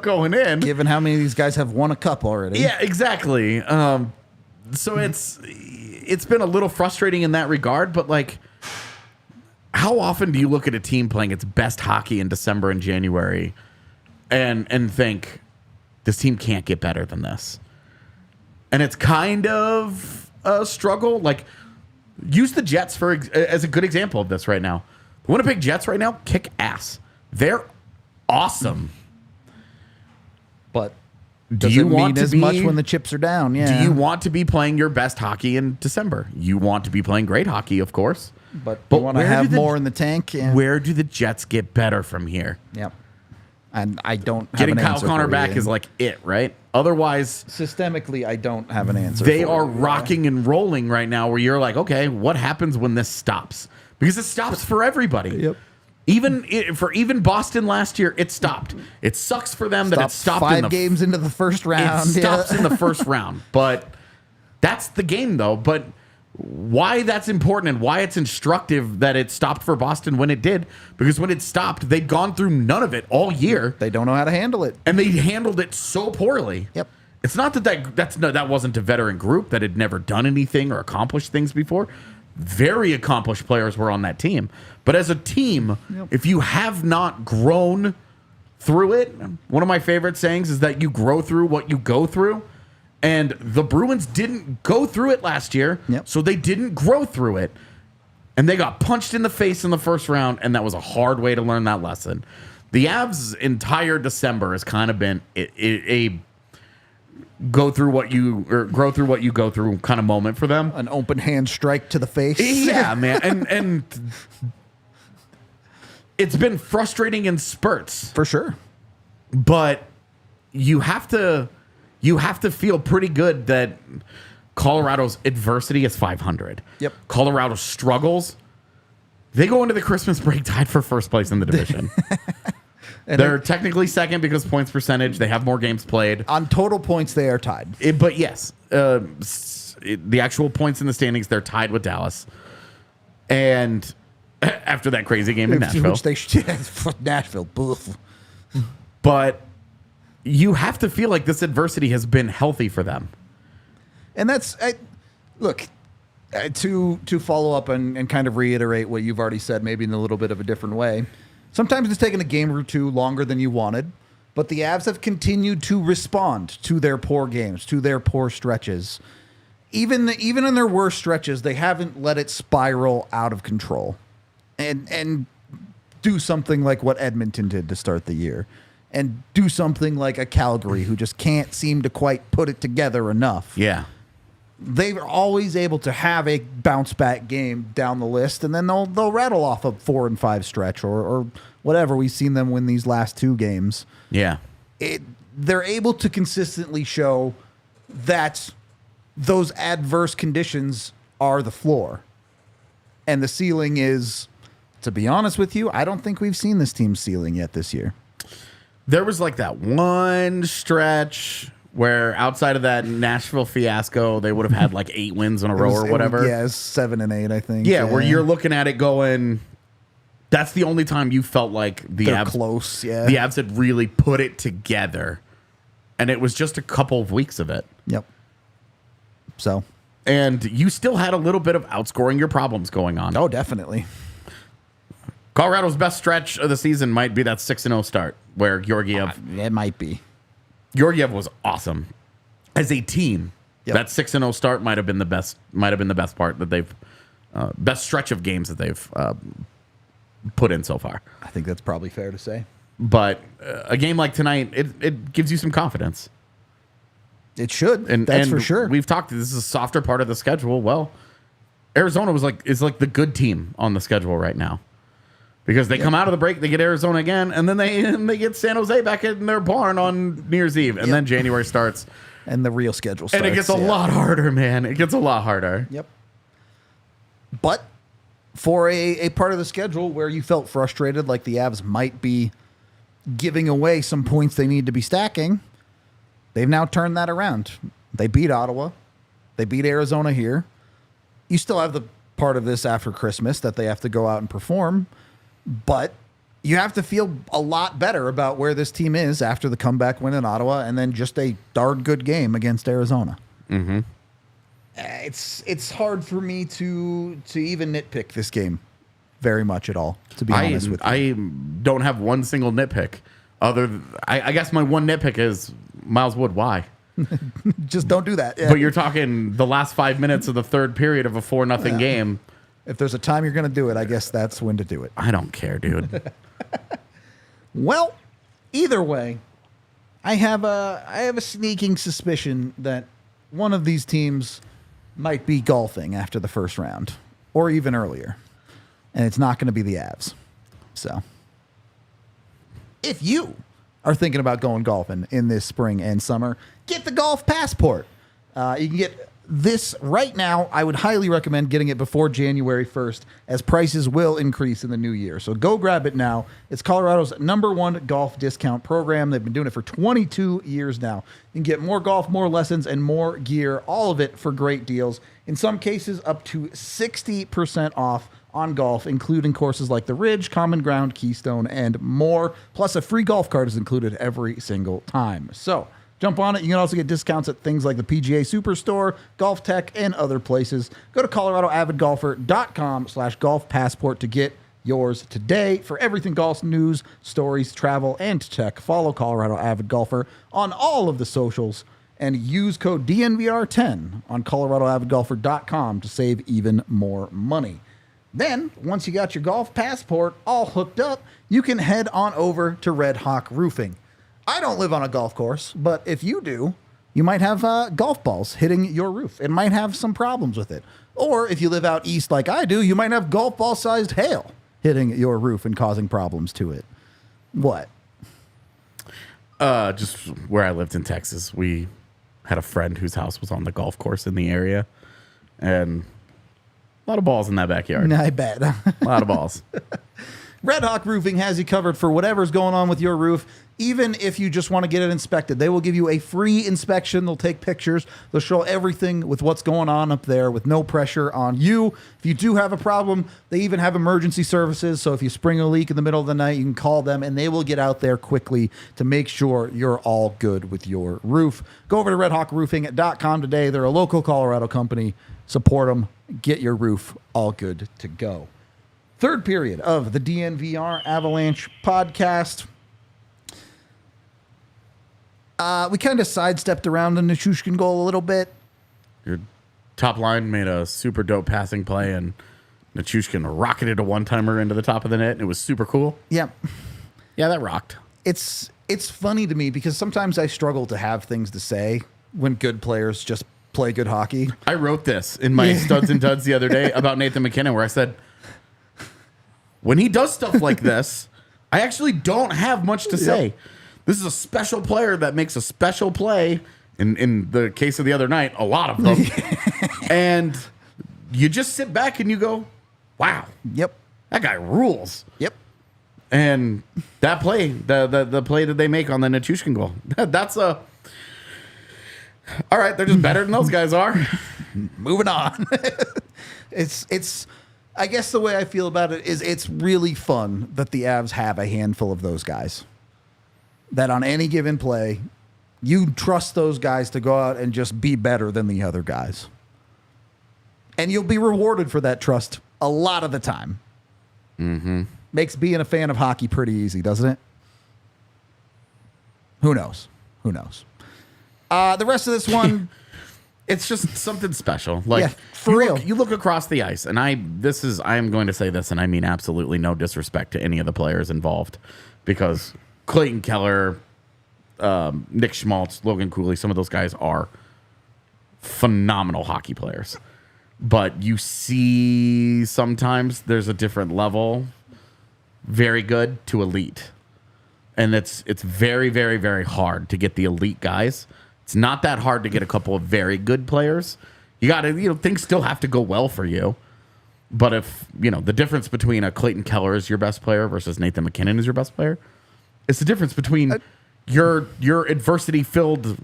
Going in.
Given how many of these guys have won a cup already.
Yeah, exactly. So it's been a little frustrating in that regard, but like, how often do you look at a team playing its best hockey in December and January and think this team can't get better than this? And it's kind of a struggle. Like, use the Jets as a good example of this right now. The Winnipeg Jets right now kick ass. They're awesome.
But
do you want
as much when the chips are down? Yeah.
Do you want to be playing your best hockey in December? You want to be playing great hockey, of course.
But you want to have more in the tank. Yeah.
Where do the Jets get better from here?
Yep. And I don't have
Getting
an
Kyle
answer
Connor
for
back
you.
is like it, right? Otherwise,
systemically, I don't have an answer.
They
for
are
you.
rocking and rolling right now where you're like, okay, what happens when this stops? Because it stops for everybody.
Yep.
Even Boston last year, it stopped. It sucks for them that it stopped
5 games into the first round.
It stops in the first round. But that's the game, though. But why that's important and why it's instructive that it stopped for Boston when it did, because when it stopped, they'd gone through none of it all year.
They don't know how to handle it.
And they handled it so poorly.
Yep.
It's not that wasn't a veteran group that had never done anything or accomplished things before. Very accomplished players were on that team. But as a team, if you have not grown through it, one of my favorite sayings is that you grow through what you go through. And the Bruins didn't go through it last year, so they didn't grow through it. And they got punched in the face in the first round, and that was a hard way to learn that lesson. The Avs' entire December has kind of been a grow through what you go through kind of moment for them.
An open hand strike to the face.
Yeah, man. And it's been frustrating in spurts.
For sure.
But you have to feel pretty good that Colorado's adversity is 500.
Yep.
Colorado struggles. They go into the Christmas break tied for first place in the division. They're technically second because points percentage. They have more games played.
On total points, they are tied.
But yes, the actual points in the standings, they're tied with Dallas. And after that crazy game in Nashville.
Nashville. Boof.
But you have to feel like this adversity has been healthy for them.
And that's, look, to follow up and kind of reiterate what you've already said, maybe in a little bit of a different way. Sometimes it's taken a game or two longer than you wanted, but the Avs have continued to respond to their poor games, to their poor stretches. Even in their worst stretches, they haven't let it spiral out of control and do something like what Edmonton did to start the year. And do something like a Calgary who just can't seem to quite put it together enough.
Yeah.
They're always able to have a bounce back game down the list, and then they'll rattle off a 4 and 5 stretch or whatever. We've seen them win these last 2 games.
Yeah.
They're able to consistently show that those adverse conditions are the floor. And the ceiling is, to be honest with you, I don't think we've seen this team's ceiling yet this year.
There was like that one stretch where outside of that Nashville fiasco, they would have had like 8 wins in a row or whatever.
Yeah, 7 and 8, I think.
Yeah, where you're looking at it going, that's the only time you felt like the
They're
Avs
close. Yeah,
the Avs had really put it together, and it was just a couple of weeks of it.
Yep. So,
and you still had a little bit of outscoring your problems going on.
Oh, definitely.
Colorado's best stretch of the season might be that 6-0 start where Georgiev.
It might be.
Georgiev was awesome as a team.
Yep.
That 6-0 start might have been the best. Might have been the best part that they've best stretch of games that they've put in so far.
I think that's probably fair to say.
But a game like tonight, it gives you some confidence.
It should. That's for sure.
We've talked. This is a softer part of the schedule. Well, Arizona is like the good team on the schedule right now. Because they come out of the break, they get Arizona again, and then they get San Jose back in their barn on New Year's Eve. And then January starts.
And the real schedule starts.
And it gets a lot harder, man. It gets a lot harder.
Yep. But for a part of the schedule where you felt frustrated, like the Avs might be giving away some points they need to be stacking, they've now turned that around. They beat Ottawa. They beat Arizona here. You still have the part of this after Christmas that they have to go out and perform, but you have to feel a lot better about where this team is after the comeback win in Ottawa and then just a darn good game against Arizona.
Mm-hmm.
It's hard for me to even nitpick this game very much at all, to be honest with you.
I don't have one single nitpick. I guess my one nitpick is Miles Wood. Why?
Just don't do that. Yeah.
But you're talking the last 5 minutes of the third period of a 4-0 game.
If there's a time you're going to do it, I guess that's when to do it.
I don't care, dude.
Well, either way, I have a sneaking suspicion that one of these teams might be golfing after the first round or even earlier. And it's not going to be the Avs. So, if you are thinking about going golfing in this spring and summer, get the golf passport. You can get this right now. I would highly recommend getting it before January 1st, as prices will increase in the new year. So go grab it now. It's Colorado's #1 golf discount program. They've been doing it for 22 years now. You can get more golf, more lessons, and more gear, all of it for great deals. In some cases, up to 60% off on golf, including courses like the Ridge, Common Ground, Keystone, and more. Plus, a free golf cart is included every single time. So jump on it. You can also get discounts at things like the PGA Superstore, Golf Tech, and other places. Go to ColoradoAvidGolfer.com/golf passport to get yours today. For everything golf news, stories, travel, and tech, follow Colorado Avid Golfer on all of the socials and use code DNVR10 on ColoradoAvidGolfer.com to save even more money. Then, once you got your golf passport all hooked up, you can head on over to Red Hawk Roofing. I don't live on a golf course, but if you do, you might have golf balls hitting your roof. It might have some problems with it. Or if you live out east like I do, you might have golf ball-sized hail hitting your roof and causing problems to it. What?
Just where I lived in Texas, we had a friend whose house was on the golf course in the area, and a lot of balls in that backyard.
I bet.
A lot of balls.
Red Hawk Roofing has you covered for whatever's going on with your roof, even if you just want to get it inspected. They will give you a free inspection. They'll take pictures. They'll show everything with what's going on up there with no pressure on you. If you do have a problem, they even have emergency services. So if you spring a leak in the middle of the night, you can call them and they will get out there quickly to make sure you're all good with your roof. Go over to redhawkroofing.com today. They're a local Colorado company. Support them. Get your roof all good to go. Third period of the DNVR Avalanche podcast. We kind of sidestepped around the Nichushkin goal a little bit.
Your top line made a super dope passing play, and Nichushkin rocketed a one-timer into the top of the net, and it was super cool.
Yeah.
Yeah, that rocked.
It's funny to me because sometimes I struggle to have things to say when good players just play good hockey.
I wrote this in my Studs and Duds the other day about Nathan McKinnon, where I said, when he does stuff like this, I actually don't have much to say. Yep. This is a special player that makes a special play. In the case of the other night, a lot of them. And you just sit back and you go, wow.
Yep.
That guy rules.
Yep.
And that play, the play that they make on the Nichushkin goal, that's a... All right, they're just better than those guys are.
Moving on. It's I guess the way I feel about it is it's really fun that the Avs have a handful of those guys. That on any given play, you trust those guys to go out and just be better than the other guys. And you'll be rewarded for that trust a lot of the time.
Mm-hmm.
Makes being a fan of hockey pretty easy, doesn't it? Who knows? Who knows? The rest of this one...
It's just something special. Like,
yeah, for real.
You look across the ice, and I am going to say this, and I mean absolutely no disrespect to any of the players involved, because Clayton Keller, Nick Schmaltz, Logan Cooley, some of those guys are phenomenal hockey players. But you see sometimes there's a different level, very good to elite. And it's very, very, very hard to get the elite guys. It's not that hard to get a couple of very good players. You got to, things still have to go well for you. But if, the difference between a Clayton Keller is your best player versus Nathan McKinnon is your best player, it's the difference between your adversity-filled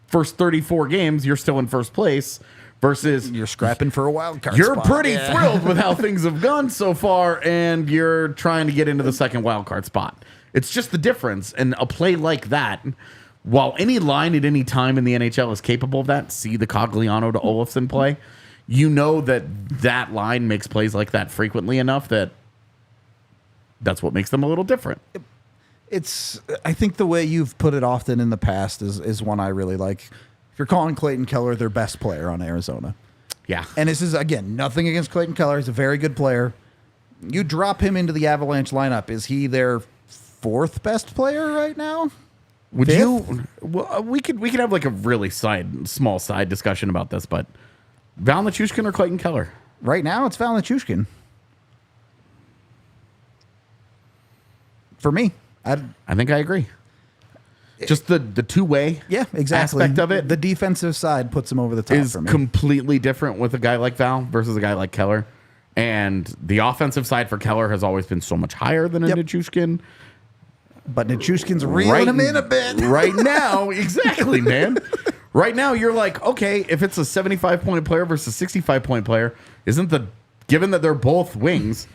first 34 games, you're still in first place versus
You're scrapping for a wild card
you're
spot.
pretty thrilled with how things have gone so far, and you're trying to get into the second wild card spot. It's just the difference. And a play like that, while any line at any time in the NHL is capable of that, see the Cogliano to Olofsson play, you know that line makes plays like that frequently enough that that's what makes them a little different.
I think the way you've put it often in the past is one I really like. If you're calling Clayton Keller their best player on Arizona.
Yeah.
And this is, again, nothing against Clayton Keller. He's a very good player. You drop him into the Avalanche lineup. Is he their fourth best player right now?
Would
Fifth?
you? Well, we could have like a really small side discussion about this, but Val Nichushkin or Clayton Keller?
Right now, it's Val Nichushkin. For me.
I think I agree. Just the two-way
exactly.
aspect of it.
The defensive side puts him over the top
is
for me.
completely different with a guy like Val versus a guy like Keller. And the offensive side for Keller has always been so much higher than a Nichushkin.
But Nichushkin's reeling him in a bit.
Right now, exactly, man. Right now, you're like, okay, if it's a 75-point player versus a 65-point player, given that they're both wings,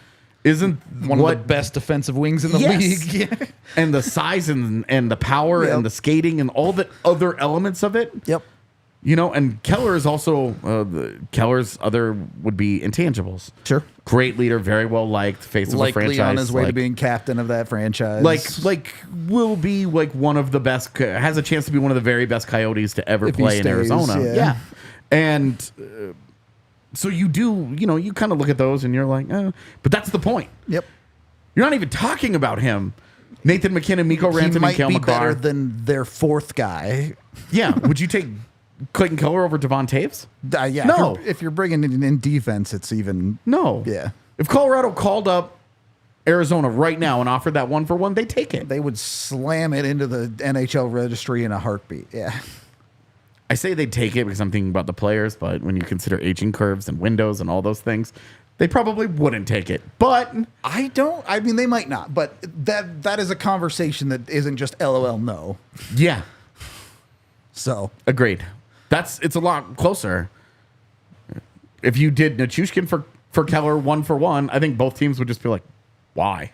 isn't
one of the best defensive wings in the league.
And the size and the power and the skating and all the other elements of it.
Yep.
You know, and Keller is also Keller's other would be intangibles.
Sure.
Great leader, very well liked, face of a franchise.
Likely on his way to being captain of that franchise.
Like will be like one of the best, has a chance to be one of the very best Coyotes to ever
If he
play in
stays,
Arizona.
yeah.
And so you do, you kind of look at those and you're like, but that's the point.
Yep.
You're not even talking about him. Nathan McKinnon, Mikko
He
Rantanen,
might
Cale
be
Makar.
better than their fourth guy.
Yeah. Would you take Clayton Keller over Devon Taves?
Yeah.
No.
If you're bringing it in defense, it's even...
No.
Yeah.
If Colorado called up Arizona right now and offered that 1-for-1, they take it.
They would slam it into the NHL registry in a heartbeat. Yeah.
I say they'd take it because I'm thinking about the players, but when you consider aging curves and windows and all those things, they probably wouldn't take it. But
I mean, they might not, but that is a conversation that isn't just LOL no.
yeah,
So
agreed. It's a lot closer. If you did Nichushkin for Keller 1-for-1, I think both teams would just be like, why?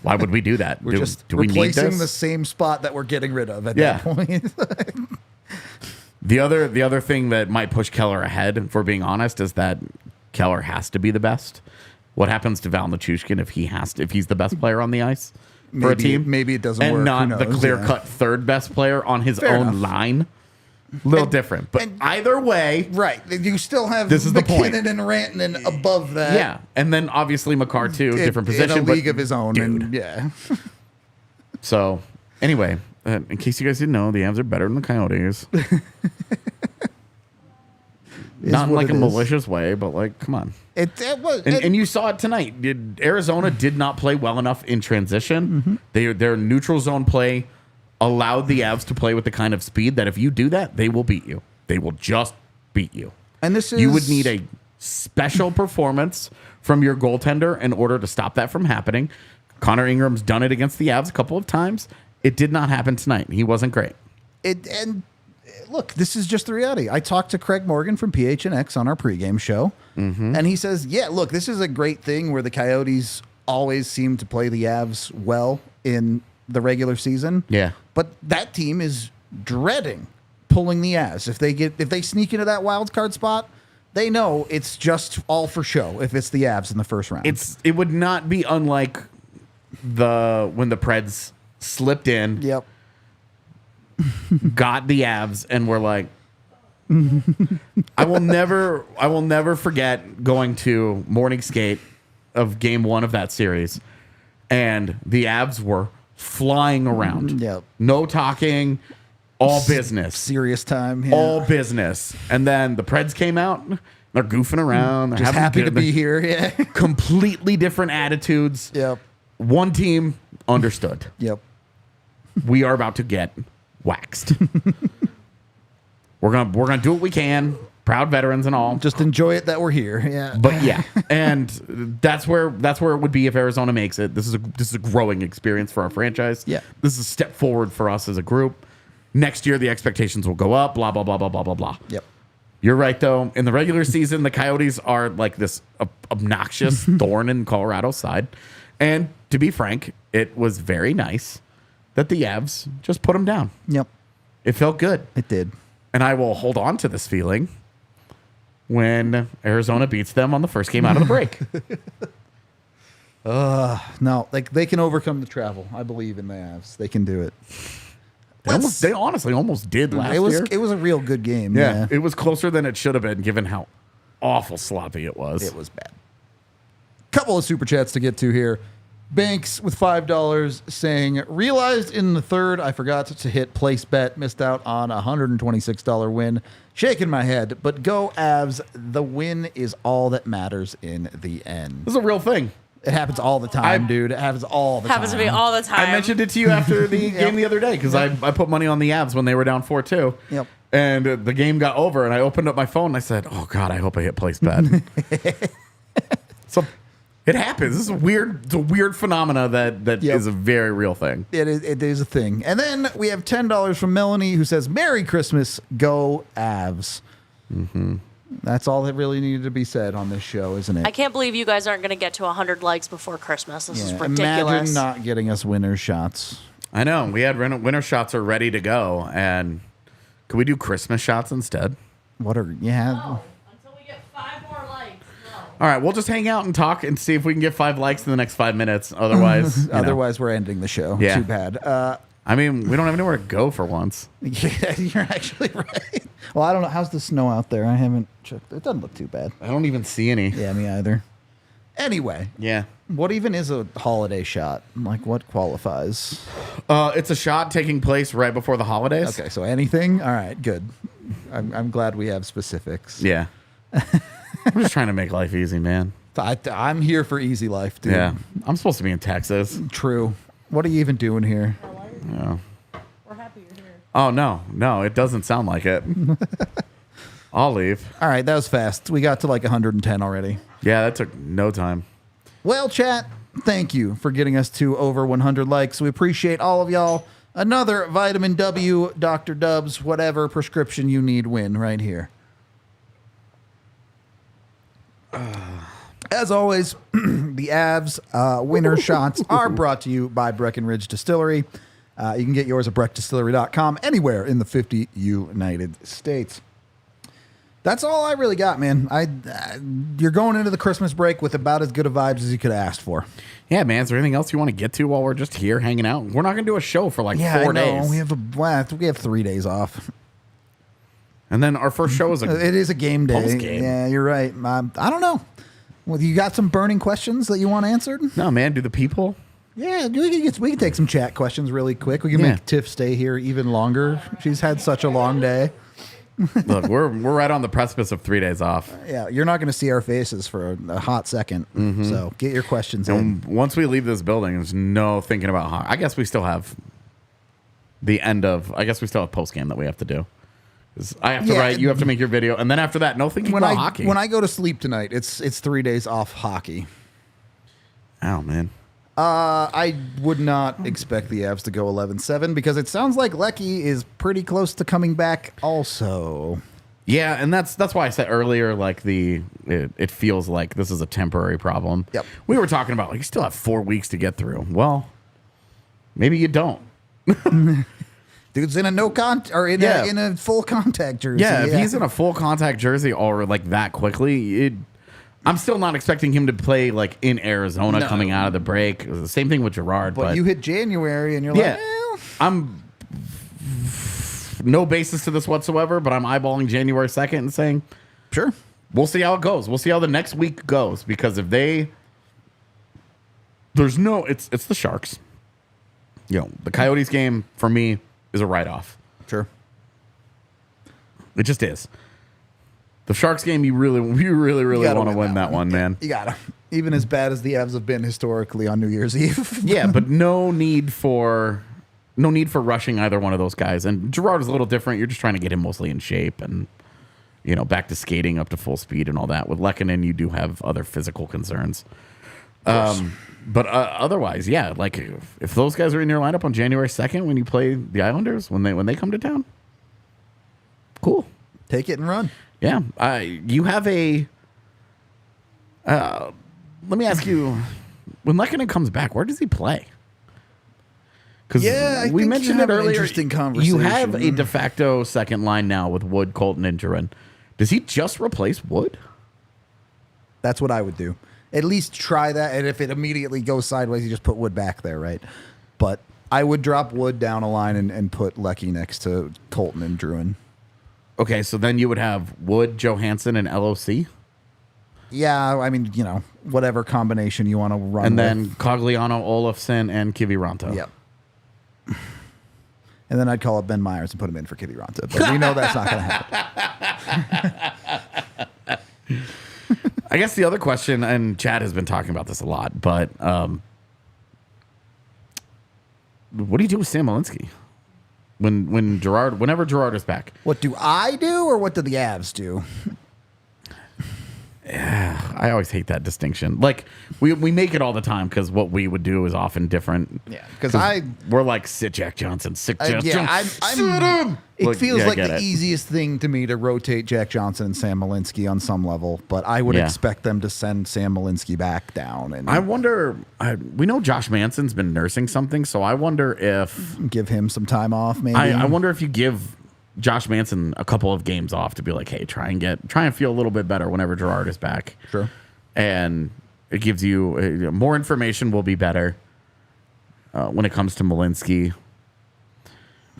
Why would we do that?
we're just
do we need
replacing
this?
the same spot that we're getting rid of at that point.
The other thing that might push Keller ahead, if we're being honest, is that Keller has to be the best. What happens to Val Nichushkin if he's the best player on the ice for a team?
Maybe it doesn't
and
work.
not the clear-cut third best player on his
Fair
own
enough.
line. A little different, but either way,
Right. You still have
This is the point.
McKinnon and Rantanen above that.
yeah. And then obviously Makar too, different position,
in a
but
league of his own.
dude.
And yeah.
So anyway, in case you guys didn't know, the Avs are better than the Coyotes. Not in
what
like a
it is.
malicious way, but like, come on.
It was.
And you saw it tonight. Arizona did not play well enough in transition. Their neutral zone play allowed the Avs to play with the kind of speed that if you do that, they will beat you. They will just beat you.
And this is
You would need a special performance from your goaltender in order to stop that from happening. Connor Ingram's done it against the Avs a couple of times. It did not happen tonight. He wasn't great.
And look, this is just the reality. I talked to Craig Morgan from PHNX on our pregame show, and he says, yeah, look, this is a great thing where the Coyotes always seem to play the Avs well in the regular season.
Yeah.
But that team is dreading pulling the Avs. If they sneak into that wild card spot, they know it's just all for show if it's the Avs in the first round.
It would not be unlike when the Preds slipped in,
Yep.
got the Avs, and were like, I will never forget going to morning skate of game 1 of that series, and the Avs were flying around.
Yep.
No talking, all business.
Serious time. Yeah.
All business. And then the Preds came out. They're goofing around. They're
just
having
happy
good-
to be here. Yeah.
Completely different attitudes.
Yep.
One team understood.
Yep.
We are about to get waxed. We're gonna do what we can. Proud veterans and all.
Just enjoy it that we're here. Yeah.
But yeah, and that's where it would be if Arizona makes it. This is a growing experience for our franchise.
Yeah.
This is a step forward for us as a group. next year the expectations will go up, blah, blah, blah, blah, blah, blah, blah.
Yep.
You're right, though. In the regular season, the Coyotes are like this obnoxious thorn in Colorado's side. And to be frank, it was very nice that the Avs just put them down.
Yep.
It felt good.
It did.
And I will hold on to this feeling when Arizona beats them on the first game out of the break.
No, like they can overcome the travel. I believe in the Avs. They can do it.
They honestly almost did last year.
It was a real good game.
Yeah, it was closer than it should have been, given how awful sloppy it was.
It was bad. Couple of super chats to get to here. Banks with $5 saying, realized in the third I forgot to hit place bet, missed out on a $126 win. Shaking my head, but go Avs. The win is all that matters in the end.
This is a real thing.
It happens all the time, dude. It happens all the time.
Happens to me all the time.
I mentioned it to you after the game the other day because I put money on the Avs when they were down 4-2.
Yep.
And the game got over, and I opened up my phone and I said, "Oh God, I hope I hit place bet." So it happens. This is weird. It's a weird phenomena that is a very real thing.
It is a thing. And then we have $10 from Melanie who says, Merry Christmas, go Avs. Mm-hmm. That's all that really needed to be said on this show, isn't it?
I can't believe you guys aren't going to get to 100 likes before Christmas. This is ridiculous.
Imagine not getting us winner shots.
I know. We had winter shots are ready to go, and could we do Christmas shots instead?
No, until we get 5 more likes. No.
All right, we'll just hang out and talk and see if we can get 5 likes in the next 5 minutes. Otherwise,
Otherwise, we're ending the show.
Yeah.
Too bad.
I mean, we don't have anywhere to go for once.
Yeah, you're actually right. Well, I don't know. How's the snow out there? I haven't checked. It doesn't look too bad.
I don't even see any.
Yeah, me either. Anyway,
Yeah.
what even is a holiday shot? Like, what qualifies?
It's a shot taking place right before the holidays.
Okay, so anything? All right, good. I'm glad we have specifics.
Yeah. I'm just trying to make life easy, man.
I'm here for easy life, dude.
Yeah. I'm supposed to be in Texas.
True. What are you even doing here?
Yeah.
We're happy you're here.
Oh, no, it doesn't sound like it. I'll leave.
All right, that was fast. We got to like 110 already.
Yeah, that took no time.
Well, chat, thank you for getting us to over 100 likes. We appreciate all of y'all. Another Vitamin W, Dr. Dubs, whatever prescription you need win right here. As always, the Avs winner shots are brought to you by Breckenridge Distillery. You can get yours at breckdistillery.com anywhere in the 50 United States. That's all I really got, man. You're going into the Christmas break with about as good of vibes as you could have asked for.
Yeah, man. Is there anything else you want to get to while we're just here hanging out? We're not going to do a show for like 4 days.
We have 3 days off.
And then our first show is
It is a game day.
Post-game.
Yeah, you're right. I don't know. Well, you got some burning questions that you want answered?
No, man. Do the people?
Yeah, we can take some chat questions really quick. We can make Tiff stay here even longer. She's had such a long day.
Look, we're right on the precipice of 3 days off.
Yeah, you're not going to see our faces for a hot second. So get your questions in.
And once we leave this building, there's no thinking about hockey. I guess we still have post game that we have to do. 'Cause I have to write, you have to make your video, and then after that, no thinking about hockey.
When I go to sleep tonight, it's 3 days off hockey.
Oh, man.
I would not expect the Avs to go 11-7 because it sounds like Lecky is pretty close to coming back also.
Yeah, and that's why I said earlier, like it feels like this is a temporary problem.
Yep.
We were talking about like you still have 4 weeks to get through. Well, maybe you don't.
Dude's in a in a full contact jersey.
Yeah, if he's in a full contact jersey or like that quickly, I'm still not expecting him to play like in Arizona coming out of the break. It was the same thing with Gerard.
But you hit January and you're like, well.
I'm no basis to this whatsoever, but I'm eyeballing January 2nd and saying,
sure.
We'll see how it goes. We'll see how the next week goes because if it's the Sharks. The Coyotes game for me is a write-off.
Sure.
It just is. The Sharks game, you really want to win that one, man.
You gotta. Even as bad as the Avs have been historically on New Year's Eve.
Yeah, but no need for rushing either one of those guys. And Gerard is a little different. You're just trying to get him mostly in shape and back to skating up to full speed and all that. With Lehkonen, you do have other physical concerns. But otherwise, yeah, like if those guys are in your lineup on January 2nd when you play the Islanders, when they come to town, cool.
Take it and run.
Yeah. You have a... let me ask you, when Lehkonen comes back, where does he play? Because
I
we
think
mentioned
you have
it
an
earlier.
interesting conversation.
You have a de facto second line now with Wood, Colton, and Duran. Does he just replace Wood?
That's what I would do. At least try that, and if it immediately goes sideways, you just put Wood back there, right? But I would drop Wood down a line and put Lecky next to Colton and Druin.
Okay, so then you would have Wood, Johansson, and LOC?
Yeah, I mean, whatever combination you want to run
And
with.
then Cogliano, Olofsson, and Kiviranta.
Yep. And then I'd call up Ben Myers and put him in for Kiviranta. But we know that's not going to happen.
I guess the other question, and Chad has been talking about this a lot, but what do you do with Sam Malinsky whenever Gerard is back?
What do I do, or what do the Avs do?
I always hate that distinction. Like we make it all the time because what we would do is often different.
Yeah, because
we're like sit Jack Johnson, sit Jack Johnson.
Sit him. It feels like the
it.
easiest thing to me to rotate Jack Johnson and Sam Malinsky on some level, but I would expect them to send Sam Malinsky back down. And
I wonder. We know Josh Manson's been nursing something, so I wonder if
give him some time off. Maybe
I wonder if you give Josh Manson a couple of games off to be like, hey, try and feel a little bit better whenever Gerard is back.
Sure.
And it gives you more information will be better when it comes to Malinsky.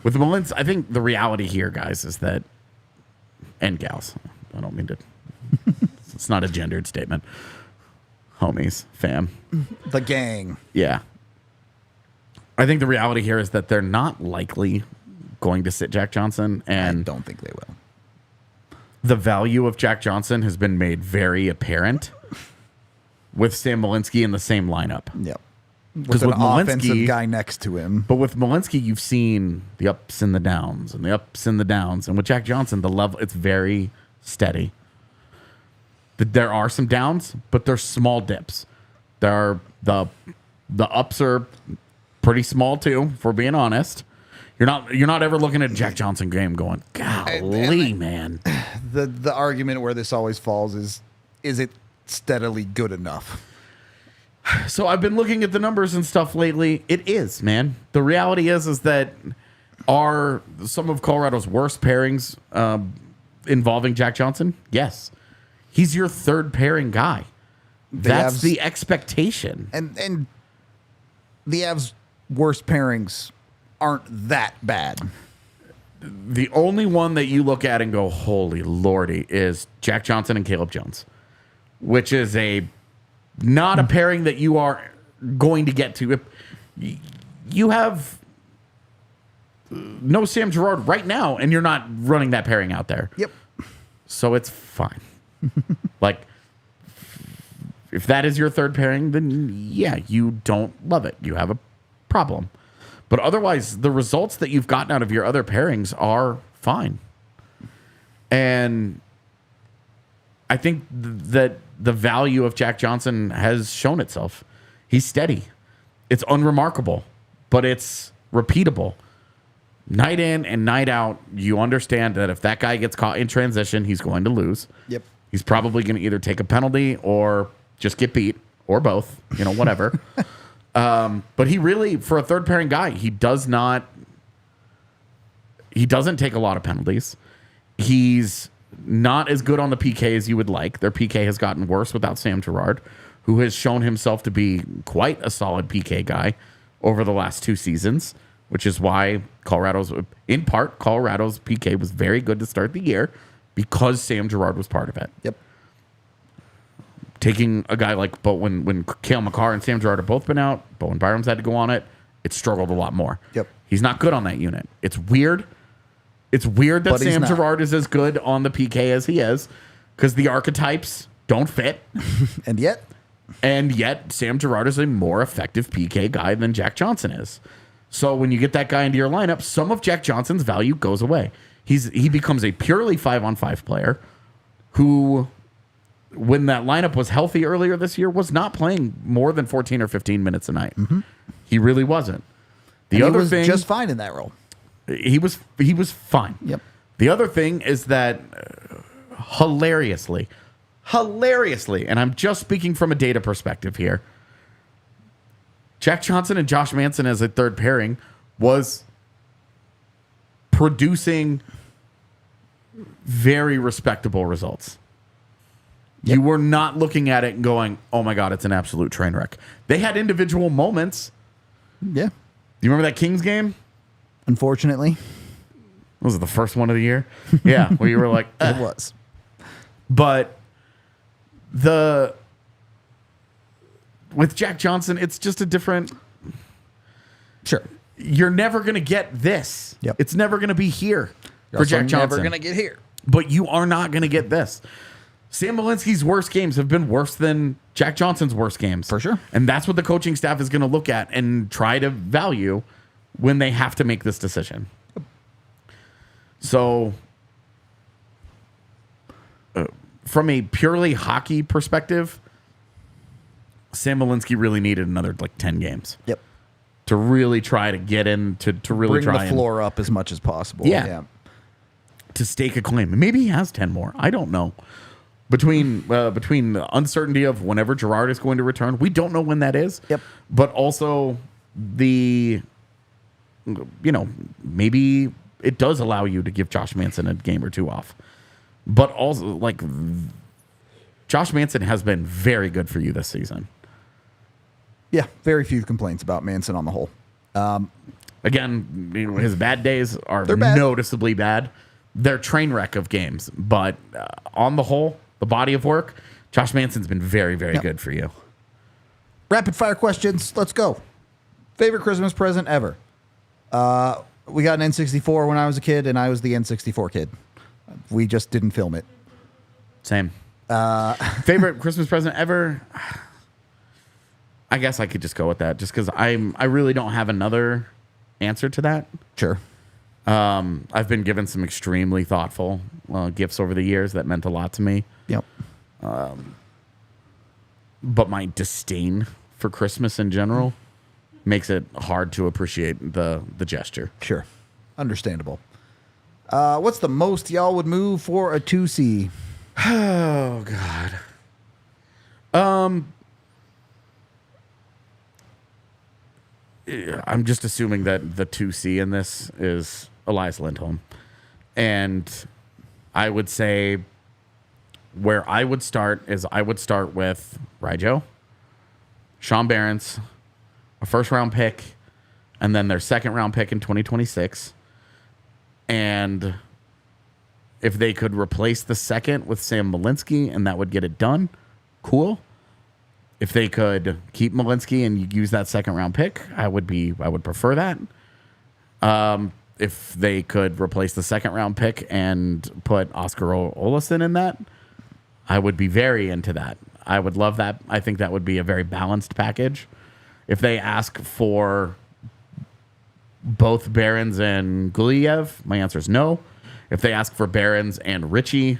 With Malinsky, I think the reality here, guys, is that, and gals, I don't mean to, it's not a gendered statement. Homies, fam.
The gang.
Yeah. I think the reality here is that they're not likely going to sit Jack Johnson, and
I don't think they will.
The value of Jack Johnson has been made very apparent with Sam Malinsky in the same lineup.
Yep. With an offensive guy next to him.
But with Malinsky, you've seen the ups and the downs and the ups and the downs. And with Jack Johnson, the level, it's very steady. There are some downs, but they're small dips. There are the ups are pretty small too, if we're being honest. You're not ever looking at a Jack Johnson game going, golly, man.
The argument where this always falls is it steadily good enough?
So I've been looking at the numbers and stuff lately. It is, man. The reality is that are some of Colorado's worst pairings involving Jack Johnson? Yes. He's your third pairing guy. That's the expectation.
And the Avs' worst pairings aren't that bad.
The only one that you look at and go, holy lordy, is Jack Johnson and Caleb Jones, which is not a pairing that you are going to get to. You have no Sam Girard right now, and you're not running that pairing out there.
Yep.
So it's fine. Like, if that is your third pairing, then yeah, you don't love it. You have a problem. But otherwise, the results that you've gotten out of your other pairings are fine. And I think that the value of Jack Johnson has shown itself. He's steady. It's unremarkable, but it's repeatable. Night in and night out, you understand that if that guy gets caught in transition, he's going to lose.
Yep.
He's probably going to either take a penalty or just get beat, or both, whatever. But he really, for a third pairing guy, he doesn't take a lot of penalties. He's not as good on the PK as you would like. Their PK has gotten worse without Sam Girard, who has shown himself to be quite a solid PK guy over the last 2 seasons, which is why Colorado's PK was very good to start the year because Sam Girard was part of it.
Yep.
Taking a guy like, but when Cale Makar and Sam Girard have both been out, Bowen Byram's had to go on it, it struggled a lot more.
Yep.
He's not good on that unit. It's weird. It's weird that Sam Girard is as good on the PK as he is because the archetypes don't fit.
And yet,
Sam Girard is a more effective PK guy than Jack Johnson is. So when you get that guy into your lineup, some of Jack Johnson's value goes away. He becomes a purely 5-on-5 player who when that lineup was healthy earlier this year, was not playing more than 14 or 15 minutes a night. Mm-hmm. He really wasn't.
He was just fine in that role.
He was fine.
Yep.
The other thing is that hilariously, and I'm just speaking from a data perspective here, Jack Johnson and Josh Manson as a third pairing was producing very respectable results. Yep. You were not looking at it and going, oh my God, it's an absolute train wreck. They had individual moments.
Yeah.
You remember that Kings game?
Unfortunately.
Was it the first one of the year? Yeah, where you were like,
It was.
But with Jack Johnson, it's just a different.
Sure.
You're never going to get this.
Yep.
It's never going to be here for Jack Johnson.
Never going to get here.
But you are not going to get this. Sam Malinsky's worst games have been worse than Jack Johnson's worst games.
For sure.
And that's what the coaching staff is going to look at and try to value when they have to make this decision. So, from a purely hockey perspective, Sam Malinsky really needed another 10 games.
Yep.
To really try to get in, to really
bring
try
the floor up as much as possible.
Yeah. To stake a claim. Maybe he has 10 more. I don't know. Between the uncertainty of whenever Gerard is going to return, we don't know when that is.
Yep.
But also maybe it does allow you to give Josh Manson a game or two off. But also, Josh Manson has been very good for you this season.
Yeah, very few complaints about Manson on the whole.
Again, his bad days are
bad.
Noticeably bad. They're train wreck of games. But on the whole, the body of work, Josh Manson's been very, very good for you.
Rapid fire questions. Let's go. Favorite Christmas present ever? We got an N64 when I was a kid, and I was the N64 kid. We just didn't film it.
Same. Favorite Christmas present ever? I guess I could just go with that, just because I really don't have another answer to that.
Sure.
I've been given some extremely thoughtful gifts over the years that meant a lot to me.
Yep.
But my disdain for Christmas in general makes it hard to appreciate the gesture.
Sure. Understandable. What's the most y'all would move for a 2C?
Oh, God. I'm just assuming that the 2C in this is Elias Lindholm. And I would say where I would start is I would start with Ryjo, Sean Behrens, a first-round pick, and then their second-round pick in 2026. And if they could replace the second with Sam Malinsky and that would get it done, cool. If they could keep Malinsky and use that second-round pick, I would prefer that. If they could replace the second-round pick and put Oscar Olofsson in that, I would be very into that. I would love that. I think that would be a very balanced package. If they ask for both Behrens and Georgiev, my answer is no. If they ask for Behrens and Ritchie,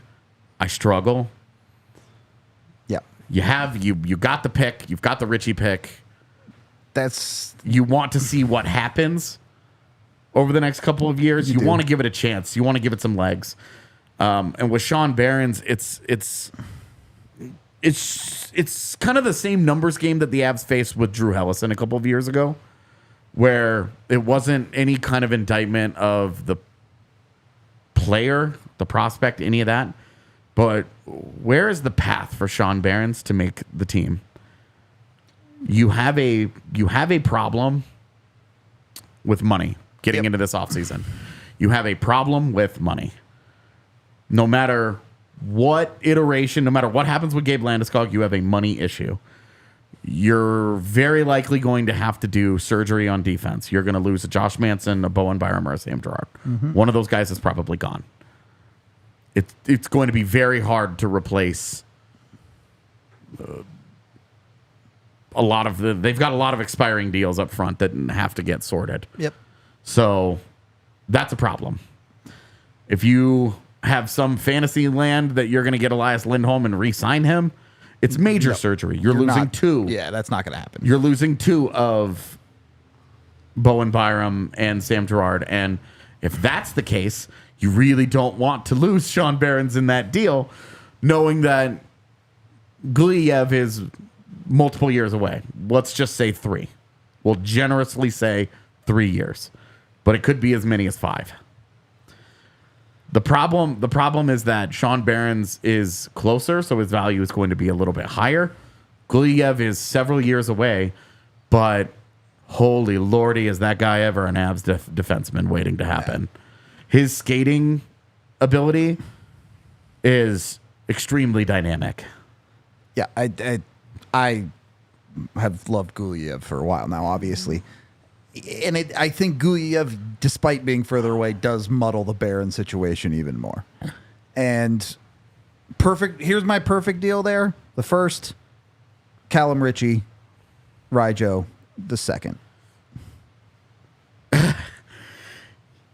I struggle.
Yeah.
You got the pick. You've got the Ritchie pick. You want to see what happens over the next couple of years. You want to give it a chance. You want to give it some legs. And with Sean Behrens, it's kind of the same numbers game that the Avs faced with Drew Hellison a couple of years ago, where it wasn't any kind of indictment of the player, the prospect, any of that. But where is the path for Sean Behrens to make the team? You have a problem with money getting into this offseason. You have a problem with money. No matter what iteration, no matter what happens with Gabe Landeskog, you have a money issue. You're very likely going to have to do surgery on defense. You're going to lose a Josh Manson, a Bowen Byram, or a Sam Girard. Mm-hmm. One of those guys is probably gone. It's going to be very hard to replace they've got a lot of expiring deals up front that have to get sorted.
Yep.
So that's a problem. If you have some fantasy land that you're going to get Elias Lindholm and re-sign him. It's major surgery. You're losing
not,
2.
Yeah, that's not going to happen.
You're losing 2 of Bowen Byram and Sam Girard. And if that's the case, you really don't want to lose Sean Behrens in that deal, knowing that Georgiev is multiple years away. Let's just say 3. We'll generously say 3 years, but it could be as many as 5. The problem is that Sean Behrens is closer, so his value is going to be a little bit higher. Georgiev is several years away, but holy lordy, is that guy ever an Avs defenseman waiting to happen. His skating ability is extremely dynamic.
Yeah, I have loved Georgiev for a while now, obviously. And I think Georgiev, despite being further away, does muddle the Barron situation even more. And here's my perfect deal there. The first, Callum Ritchie, Ryjo, the second.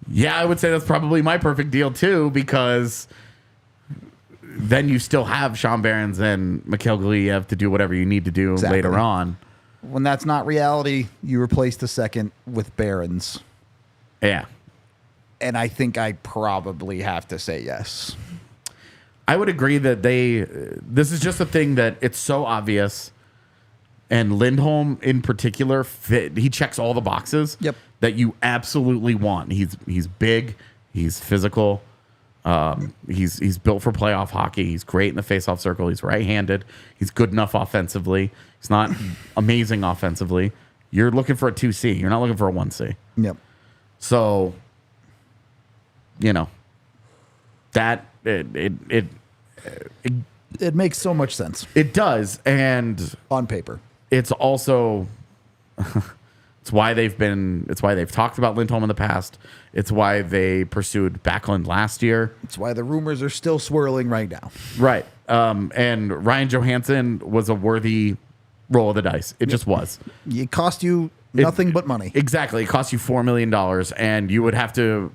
Yeah, I would say that's probably my perfect deal too, because then you still have Sean Behrens and Mikhail Georgiev to do whatever you need to do later on.
When that's not reality, you replace the second with Barons.
Yeah.
And I think I probably have to say yes.
I would agree that this is just a thing that it's so obvious. And Lindholm in particular, he checks all the boxes that you absolutely want. He's big, he's physical, he's built for playoff hockey. He's great in the faceoff circle. He's right-handed. He's good enough offensively. He's not amazing offensively. You're looking for a 2C. You're not looking for a 1C.
Yep.
So, that it
makes so much sense.
It does, and
on paper,
it's also it's why they've talked about Lindholm in the past. It's why they pursued Backlund last year.
It's why the rumors are still swirling right now.
Right. And Ryan Johansson was a worthy roll of the dice. It just was.
It cost you nothing but money.
Exactly. It cost you $4 million, and you would have to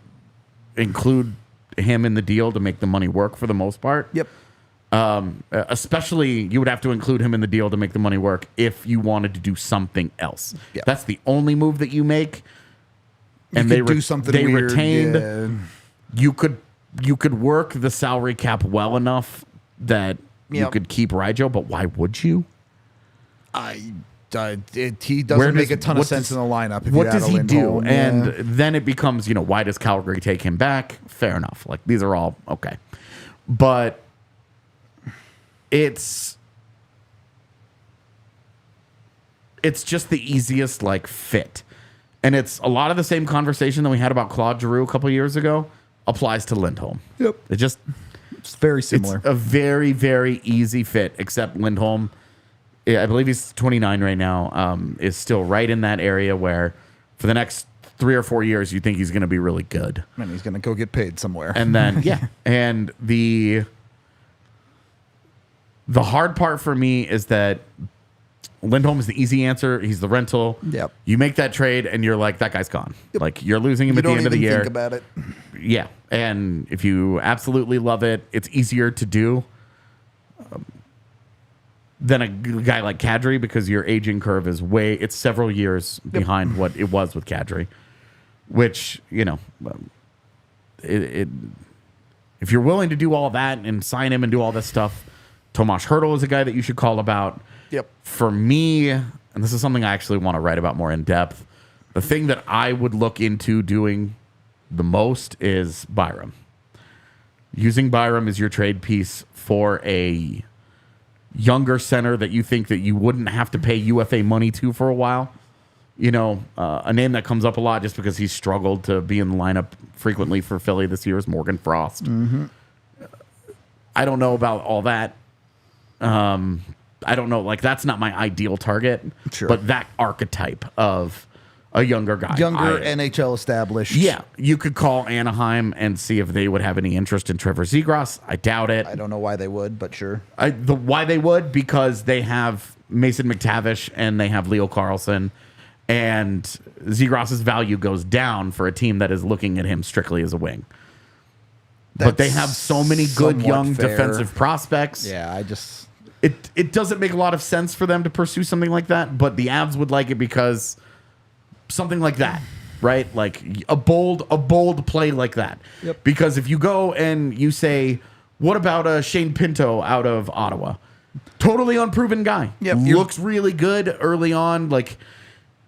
include him in the deal to make the money work for the most part.
Yep.
Especially, you would have to include him in the deal to make the money work if you wanted to do something else.
Yep.
That's the only move that you make.
And they do something
they
weird.
Retained.
Yeah.
You could work the salary cap well enough that you could keep Ryjo, but why would you?
He doesn't make a ton of sense in the lineup.
What does he do? And then it becomes, why does Calgary take him back? Fair enough. Like, these are all okay. But it's just the easiest, fit. And it's a lot of the same conversation that we had about Claude Giroux a couple years ago applies to Lindholm.
Yep.
It's
very similar.
It's a very, very easy fit, except Lindholm, I believe he's 29 right now, is still right in that area where for the next 3 or 4 years, you think he's going to be really good.
And he's going to go get paid somewhere.
And then, and the hard part for me is that Lindholm is the easy answer. He's the rental.
Yep.
You make that trade, and you're like, that guy's gone. Yep. Like, you're losing him at the end of the year.
Think about it.
Yeah. And if you absolutely love it, it's easier to do than a guy like Kadri, because your aging curve is it's several years behind what it was with Kadri, which, if you're willing to do all that and sign him and do all this stuff, Tomas Hertl is a guy that you should call about.
Yep.
For me, and this is something I actually want to write about more in depth, the thing that I would look into doing the most is Byram. Using Byram as your trade piece for a younger center that you think that you wouldn't have to pay UFA money to for a while. A name that comes up a lot just because he's struggled to be in the lineup frequently for Philly this year is Morgan Frost.
Mm-hmm.
I don't know about all that. I don't know. That's not my ideal target.
Sure.
But that archetype of a younger guy.
NHL established.
Yeah. You could call Anaheim and see if they would have any interest in Trevor Zegras. I doubt it.
I don't know why they would, but sure.
Why they would, because they have Mason McTavish and they have Leo Carlson, and Zegras' value goes down for a team that is looking at him strictly as a wing. but they have so many good
somewhat
young
fair.
defensive prospects.
Yeah,
It doesn't make a lot of sense for them to pursue something like that, but the Avs would like it because something like that, right? Like a bold play like that.
Yep.
Because if you go and you say, what about Shane Pinto out of Ottawa? Totally unproven guy.
Yep.
Looks really good early on.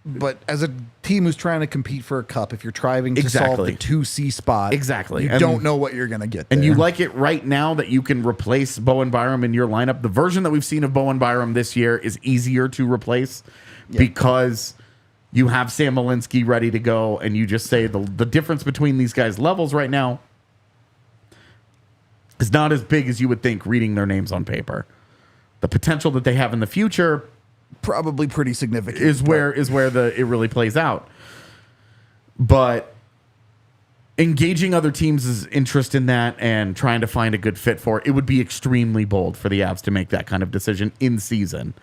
But as a team who's trying to compete for a cup, if you're trying to solve
Exactly.
the 2C spot,
Exactly.
you
And-
don't know what you're going to get there.
And you like it right now that you can replace Bowen Byram in your lineup. The version that we've seen of Bowen Byram this year is easier to replace because you have Sam Malinsky ready to go, and you just say the difference between these guys' levels right now is not as big as you would think reading their names on paper. The potential that they have in the future
probably pretty significant.
is where it really plays out. But engaging other teams' interest in that and trying to find a good fit for it would be extremely bold for the Avs to make that kind of decision in season.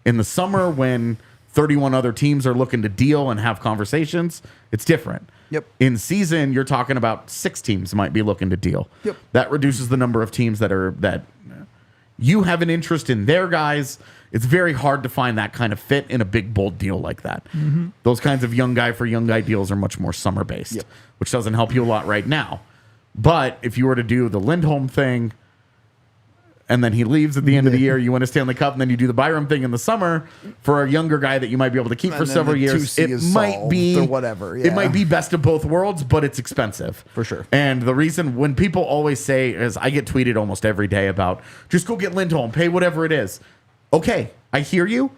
In the summer, when 31 other teams are looking to deal and have conversations, it's different.
Yep.
In season, you're talking about 6 teams might be looking to deal.
Yep.
That reduces the number of teams that you have an interest in their guys. It's very hard to find that kind of fit in a big, bold deal like that. Mm-hmm. Those kinds of young guy for young guy deals are much more summer-based, which doesn't help you a lot right now. But if you were to do the Lindholm thing, and then he leaves at the end of the year, you win a Stanley Cup, and then you do the Byram thing in the summer for a younger guy that you might be able to keep for
then
several
the
years.
2C
It
is
might
solved
be
or whatever.
It might be best of both worlds, but it's expensive
For sure.
And the reason when people always say is, I get tweeted almost every day about just go get Lindholm, pay whatever it is. Okay, I hear you,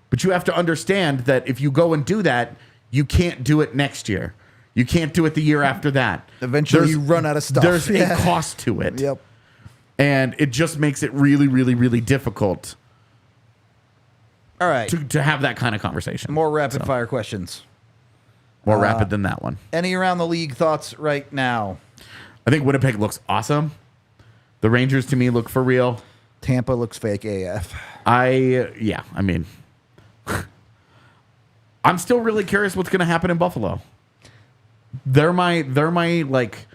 but you have to understand that if you go and do that, you can't do it next year. You can't do it the year after that.
Eventually, you run out of stuff.
There's a cost to it.
Yep.
And it just makes it really, really, really difficult
All right.
to have that kind of conversation.
More rapid fire questions.
More rapid than that one.
Any around the league thoughts right now?
I think Winnipeg looks awesome. The Rangers to me look for real.
Tampa looks fake AF.
I mean, I'm still really curious what's going to happen in Buffalo. They're my like,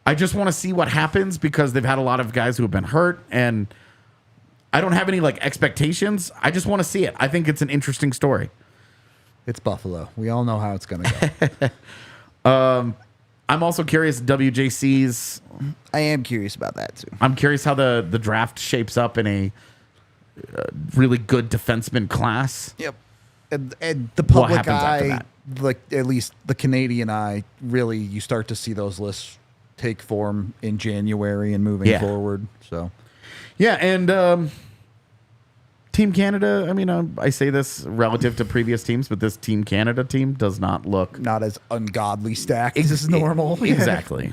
I just want to see what happens because they've had a lot of guys who have been hurt, and I don't have any like expectations. I just want to see it. I think it's an interesting story.
It's Buffalo. We all know how it's going to go.
I'm also curious WJC's.
I am curious about that too.
I'm curious how the draft shapes up in a really good defenseman class.
Yep. And the public
happens after
eye,
that?
like at least the Canadian eye, really, you start to see those lists take form in January and moving forward. So,
yeah, and Team Canada. I mean, I say this relative to previous teams, but this Team Canada team does not look
not as ungodly stacked as normal.
Exactly.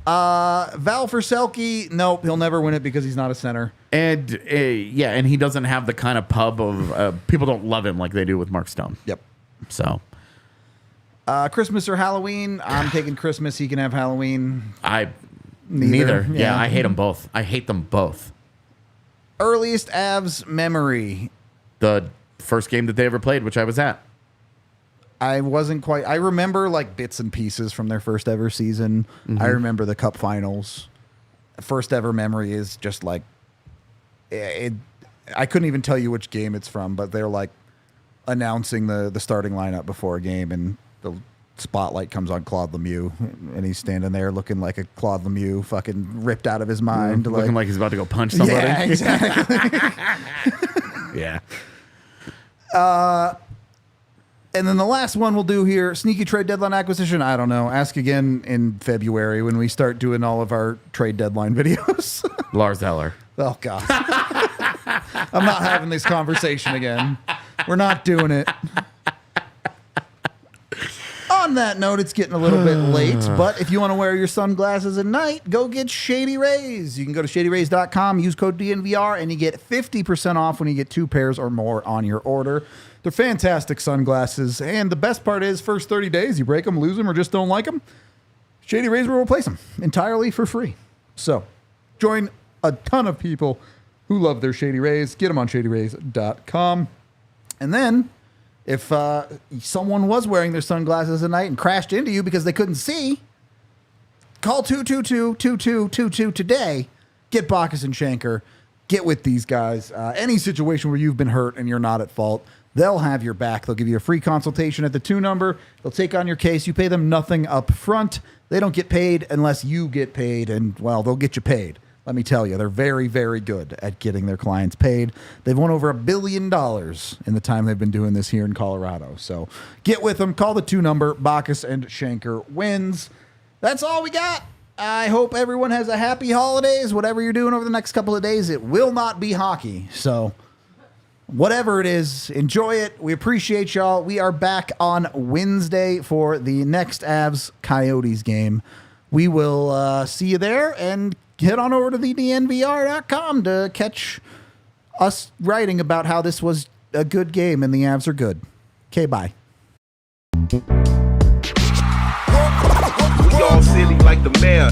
Val for Selke, nope, he'll never win it because he's not a center.
And and he doesn't have the kind of pub of people don't love him like they do with Mark Stone.
Yep.
So,
Christmas or Halloween? I'm taking Christmas. He can have Halloween.
Neither.
Yeah.
Yeah, I hate them both. I hate them both.
Earliest Avs memory.
The first game that they ever played, which I was at.
I wasn't quite. I remember like bits and pieces from their first ever season.
Mm-hmm.
I remember the Cup Finals. First ever memory is just like I couldn't even tell you which game it's from, but they're like announcing the starting lineup before a game, and the spotlight comes on Claude Lemieux, and he's standing there looking like a Claude Lemieux, fucking ripped out of his mind,
Looking like he's about to go punch somebody.
Yeah, exactly.
Yeah.
And then the last one we'll do here, sneaky trade deadline acquisition. I don't know. Ask again in February when we start doing all of our trade deadline videos.
Lars Eller.
Oh, God. I'm not having this conversation again. We're not doing it. On that note, it's getting a little bit late, but if you want to wear your sunglasses at night, go get Shady Rays. You can go to shadyrays.com, use code DNVR, and you get 50% off when you get 2 pairs or more on your order. They're fantastic sunglasses, and the best part is first 30 days, you break them, lose them, or just don't like them, Shady Rays will replace them entirely for free. So join a ton of people who love their Shady Rays. Get them on shadyrays.com. And then if someone was wearing their sunglasses at night and crashed into you because they couldn't see, Call 222-2222 today. Get Bacchus and Shanker. Get with these guys. Any situation where you've been hurt and you're not at fault, they'll have your back. They'll give you a free consultation at the 2 number. They'll take on your case. You pay them nothing up front. They don't get paid unless you get paid, and, well, they'll get you paid. Let me tell you, they're very, very good at getting their clients paid. They've won over $1 billion in the time they've been doing this here in Colorado. So get with them. Call the 2 number. Bacchus and Shanker wins. That's all we got. I hope everyone has a happy holidays. Whatever you're doing over the next couple of days, it will not be hockey. So whatever it is, enjoy it. We appreciate y'all. We are back on Wednesday for the next Avs Coyotes game. We will see you there, and head on over to the DNVR.com to catch us writing about how this was a good game and the Avs are good. Okay, bye.
We all silly like the mayor.